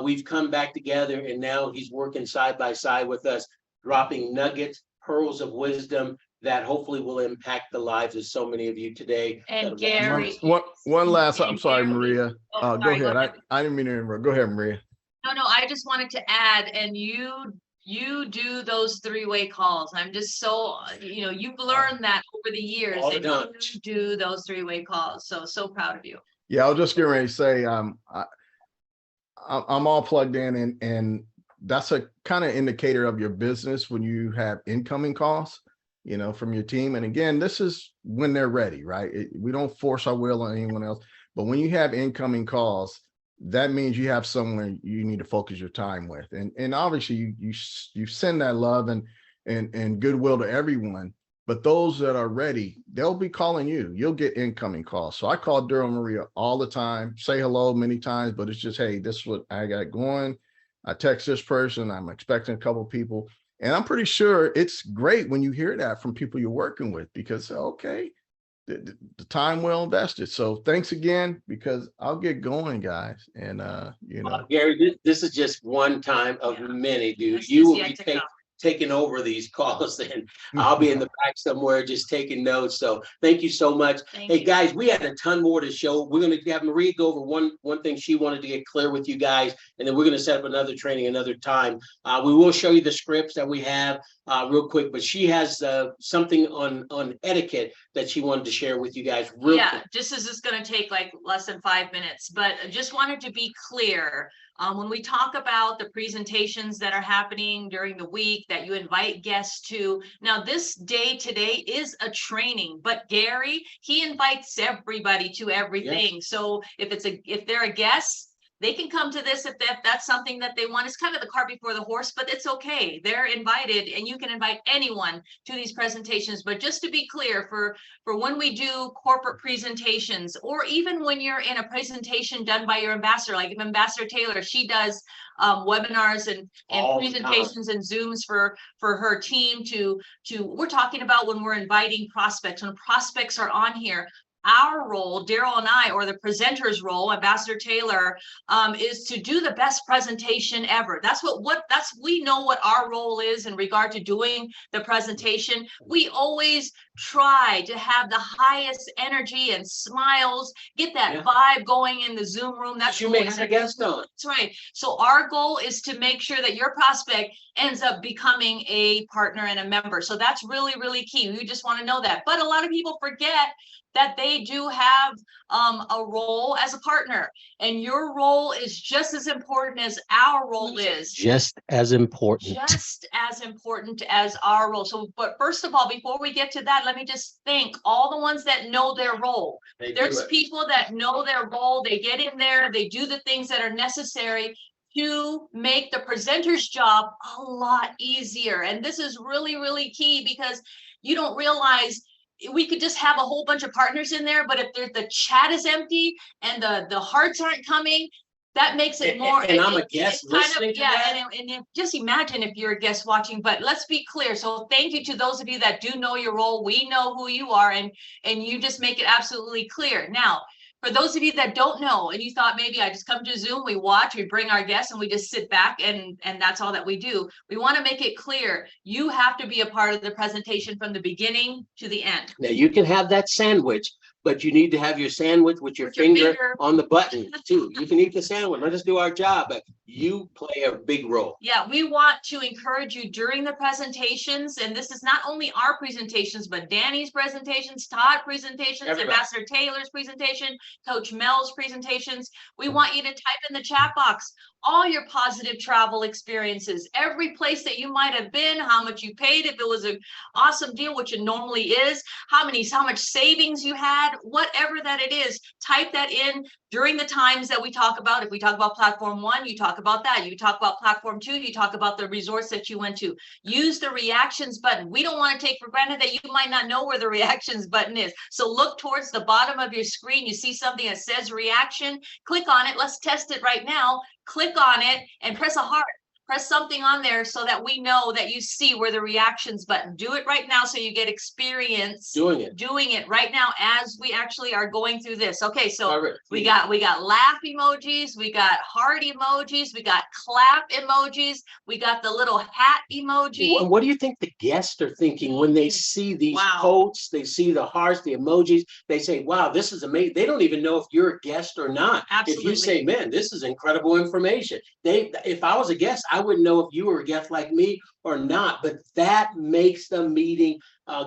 [SPEAKER 1] we've come back together, and now he's working side by side with us, dropping nuggets, pearls of wisdom that hopefully will impact the lives of so many of you today.
[SPEAKER 2] And Gary,
[SPEAKER 6] one last, I'm sorry,
[SPEAKER 2] Gary,
[SPEAKER 6] Maria. Go ahead. I didn't mean to interrupt. Go ahead, Maria.
[SPEAKER 2] No, I just wanted to add, and you do those 3-way calls. I'm just so, you've learned that over the years, and you do those 3-way calls. So proud of you.
[SPEAKER 6] Yeah, I was just getting ready to say, I'm all plugged in, and that's a kind of indicator of your business when you have incoming calls, from your team. And again, this is when they're ready, right? We don't force our will on anyone else, but when you have incoming calls, that means you have someone you need to focus your time with. And obviously you send that love and goodwill to everyone, But those that are ready, they'll be calling you. You'll get incoming calls. So I call Daryl and Maria all the time, say hello many times, but it's just, hey, this is what I got going. I text this person. I'm expecting a couple of people. And I'm pretty sure it's great when you hear that from people you're working with, because, okay, the time well invested. So thanks again, because I'll get going, guys. And,
[SPEAKER 1] Gary, this is just one time of many, dude.
[SPEAKER 2] This
[SPEAKER 1] You
[SPEAKER 2] is
[SPEAKER 1] will
[SPEAKER 2] yet
[SPEAKER 1] be
[SPEAKER 2] to come.
[SPEAKER 1] taking over these calls, and I'll be in the back somewhere just taking notes. So thank you so much.
[SPEAKER 2] Thank
[SPEAKER 1] Hey
[SPEAKER 2] you.
[SPEAKER 1] guys, we had a ton more to show. We're going to have Maria go over one thing she wanted to get clear with you guys, and then we're going to set up another training another time. We will show you the scripts that we have real quick, but she has something on etiquette that she wanted to share with you guys real quick.
[SPEAKER 2] Just as it's going to take like less than 5 minutes, but I just wanted to be clear. When we talk about the presentations that are happening during the week that you invite guests to, now this day today is a training, but Gary, he invites everybody to everything. Yes. So if they're a guest, they can come to this if that's something that they want. It's kind of the cart before the horse, but it's okay. They're invited, and you can invite anyone to these presentations. But just to be clear, for when we do corporate presentations, or even when you're in a presentation done by your ambassador, like if Ambassador Taylor, she does webinars and presentations and Zooms for her team we're talking about when we're inviting prospects, when prospects are on here. Our role, Daryl and I, or the presenter's role, Ambassador Taylor, is to do the best presentation ever. We know what our role is in regard to doing the presentation. We always try to have the highest energy and smiles, get that vibe going in the Zoom room. That's
[SPEAKER 1] you may have a guest on.
[SPEAKER 2] That's right. So our goal is to make sure that your prospect ends up becoming a partner and a member. So that's really, really key. We just want to know that. But a lot of people forget that they do have a role as a partner, and your role is just as important as our role is.
[SPEAKER 1] Just as important.
[SPEAKER 2] Just as important as our role. So, but first of all, before we get to that, let me just thank all the ones that know their role. There's people that know their role. They get in there, they do the things that are necessary to make the presenter's job a lot easier. And this is really, really key, because you don't realize we could just have a whole bunch of partners in there, but if the chat is empty and the hearts aren't coming, that makes it more.
[SPEAKER 1] And I'm a guest listening to that.
[SPEAKER 2] And just imagine if you're a guest watching. But let's be clear. So thank you to those of you that do know your role. We know who you are, and you just make it absolutely clear. Now, for those of you that don't know, and you thought maybe I just come to Zoom, we watch, we bring our guests, and we just sit back and that's all that we do. We want to make it clear. You have to be a part of the presentation from the beginning to the end.
[SPEAKER 1] Now you can have that sandwich, but you need to have your sandwich with your finger on the button too. You can eat the sandwich. Let us do our job, but you play a big role.
[SPEAKER 2] Yeah, we want to encourage you during the presentations, and this is not only our presentations, but Danny's presentations, Todd's presentations, Ambassador Taylor's presentation, Coach Mel's presentations. We want you to type in the chat box all your positive travel experiences, every place that you might have been, how much you paid, if it was an awesome deal, which it normally is, how much savings you had, whatever that it is. Type that in during the times that we talk about. If we talk about platform 1, you talk about that. You talk about platform 2, you talk about the resorts that you went to. Use the reactions button. We don't want to take for granted that you might not know where the reactions button is. So look towards the bottom of your screen. You see something that says reaction. Click on it. Let's test it right now. Click on it and press a heart. Press something on there so that we know that you see where the reactions button. Do it right now so you get experience doing it right now as we actually are going through this. Okay, so we got laugh emojis, we got heart emojis, we got clap emojis, we got the little hat emoji.
[SPEAKER 1] What do you think the guests are thinking when they see these quotes, they see the hearts, the emojis, they say, wow, this is amazing. They don't even know if you're a guest or not.
[SPEAKER 2] Absolutely.
[SPEAKER 1] If you say, man, this is incredible information. If I was a guest, I wouldn't know if you were a guest like me or not, but that makes the meeting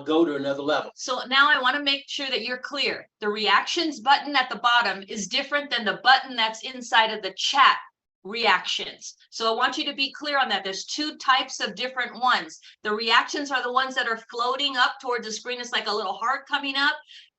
[SPEAKER 1] go to another level.
[SPEAKER 2] So now I want to make sure that you're clear. The reactions button at the bottom is different than the button that's inside of the chat reactions. So I want you to be clear on that. There's two types of different ones. The reactions are the ones that are floating up towards the screen. It's like a little heart coming up.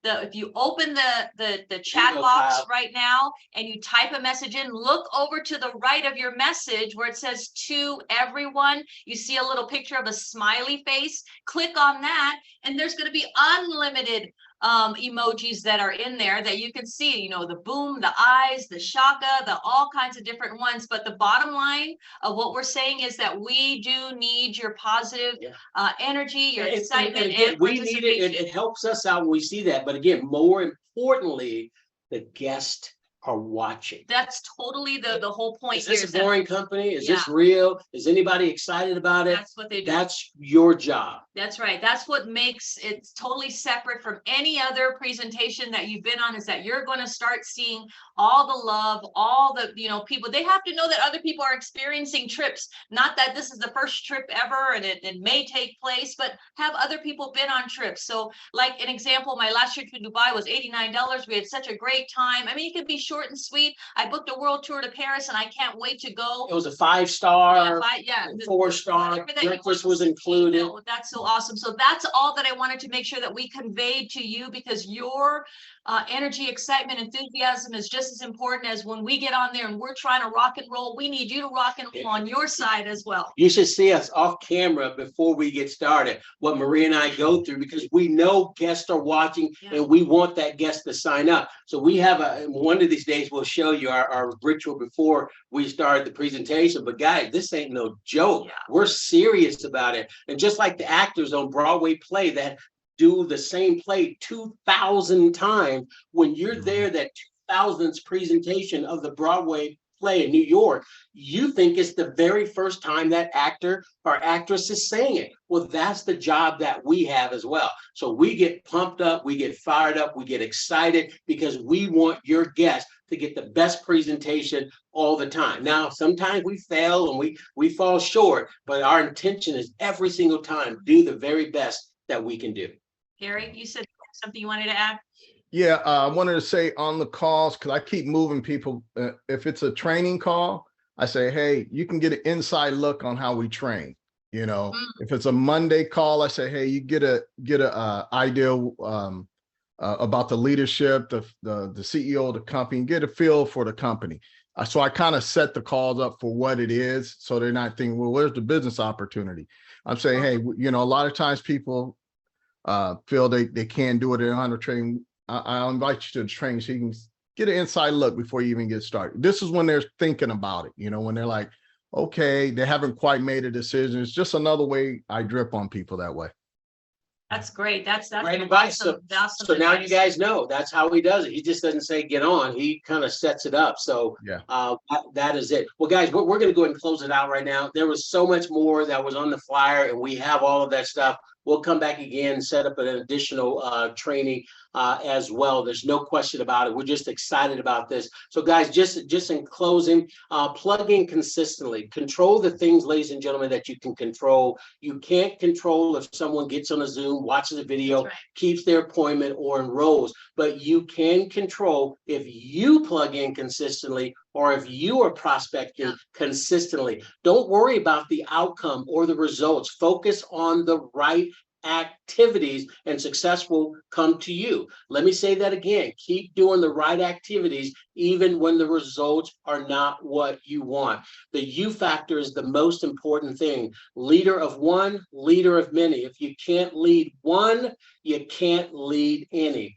[SPEAKER 2] If you open the chat box right now and you type a message in, look over to the right of your message where it says to everyone. You see a little picture of a smiley face. Click on that, and there's going to be unlimited emojis that are in there that you can see, you know, the boom, the eyes, the shaka, the all kinds of different ones. But the bottom line of what we're saying is that we do need your positive energy, your excitement, and
[SPEAKER 1] we need it. It helps us out when we see that. But again, more importantly, the guest are watching.
[SPEAKER 2] That's totally the whole point.
[SPEAKER 1] Is this a boring company? Is this real? Is anybody excited about it?
[SPEAKER 2] That's what they do.
[SPEAKER 1] That's your job.
[SPEAKER 2] That's right. That's what makes it totally separate from any other presentation that you've been on, is that you're going to start seeing all the love, all the, you know, people. They have to know that other people are experiencing trips, not that this is the first trip ever and it may take place, but have other people been on trips. So like an example, my last trip to Dubai was $89. We had such a great time. I mean, it could be short and sweet. I booked a world tour to Paris and I can't wait to go.
[SPEAKER 1] It was a 5-star, 4-star, breakfast was included.
[SPEAKER 2] You know, that's so awesome. So that's all that I wanted to make sure that we conveyed to you, because your energy, excitement, enthusiasm is just as important as when we get on there and we're trying to rock and roll. We need you to rock and roll on your side as well.
[SPEAKER 1] You should see us off camera before we get started, what Maria and I go through, because we know guests are watching and we want that guest to sign up. So we have one of these days, we'll show you our ritual before we start the presentation. But guys, this ain't no joke. We're serious about it. And just like the actors on Broadway play that do the same play 2,000 times, when you're there, that 2000th presentation of the Broadway play in New York, you think it's the very first time that actor or actress is saying it. Well, that's the job that we have as well. So we get pumped up, we get fired up, we get excited, because we want your guests to get the best presentation all the time. Now, sometimes we fail and we fall short, but our intention is every single time do the very best that we can do.
[SPEAKER 2] Gary, you said something you wanted to add?
[SPEAKER 6] Yeah, I wanted to say on the calls, because I keep moving people. If it's a training call, I say, hey, you can get an inside look on how we train. You know, if it's a Monday call, I say, hey, you get a idea about the leadership, the CEO of the company, and get a feel for the company. So I kind of set the calls up for what it is, so they're not thinking, well, where's the business opportunity? I'm saying, hey, you know, a lot of times people feel they can't do it in under training. I'll invite you to the training so you can get an inside look before you even get started. This is when they're thinking about it, you know, when they're like, okay, they haven't quite made a decision. It's just another way I drip on people that way.
[SPEAKER 2] That's great. That's
[SPEAKER 1] great advice. So now you guys know that's how he does it. He just doesn't say get on. He kind of sets it up. So that is it. Well, guys, we're going to go ahead and close it out right now. There was so much more that was on the flyer, and we have all of that stuff. We'll come back again and set up an additional training as well. There's no question about it. We're just excited about this. So guys, just in closing, plug in consistently. Control the things, ladies and gentlemen, that you can control. You can't control if someone gets on a Zoom, watches a video, keeps their appointment, or enrolls. But you can control if you plug in consistently, or if you are prospecting consistently. Don't worry about the outcome or the results. Focus on the right activities, and success will come to you. Let me say that again. Keep doing the right activities even when the results are not what you want. The you factor is the most important thing. Leader of one, leader of many. If you can't lead one, you can't lead any.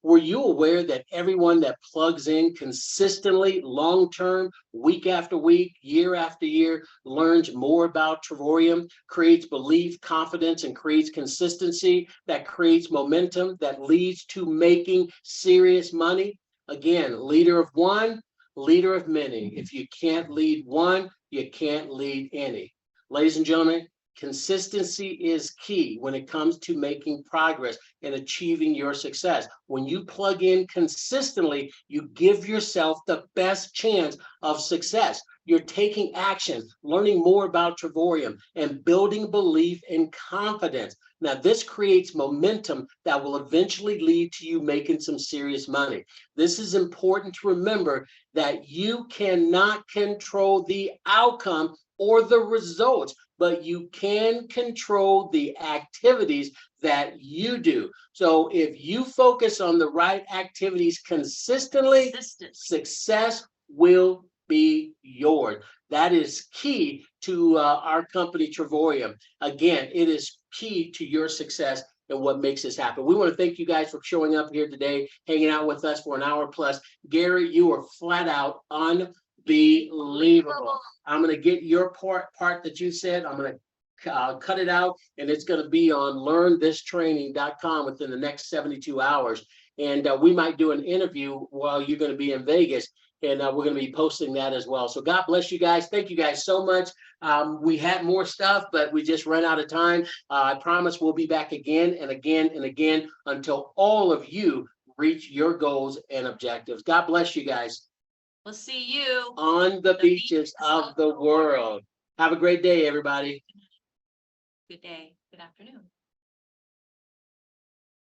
[SPEAKER 1] Were you aware that everyone that plugs in consistently, long-term, week after week, year after year, learns more about Travorium, creates belief, confidence, and creates consistency, that creates momentum, that leads to making serious money? Again, leader of one, leader of many. If you can't lead one, you can't lead any. Ladies and gentlemen, Consistency is key when it comes to making progress and achieving your success. When you plug in consistently, you give yourself the best chance of success. You're taking action, learning more about Travorium, and building belief and confidence. Now, this creates momentum that will eventually lead to you making some serious money. This is important to remember, that you cannot control the outcome or the results, but you can control the activities that you do. So if you focus on the right activities consistently, success will be yours. That is key to our company, Travorium. Again, it is key to your success and what makes this happen. We want to thank you guys for showing up here today, hanging out with us for an hour plus. Gary, you are flat out unbelievable. I'm going to get your part that you said. I'm going to cut it out, and it's going to be on learnthistraining.com within the next 72 hours. And we might do an interview while you're going to be in Vegas, and we're going to be posting that as well. So God bless you guys. Thank you guys so much. We had more stuff, but we just ran out of time. I promise we'll be back again and again and again until all of you reach your goals and objectives. God bless you guys.
[SPEAKER 2] We'll see you
[SPEAKER 1] on the beaches of the world. Have a great day, everybody.
[SPEAKER 2] Good day. Good afternoon.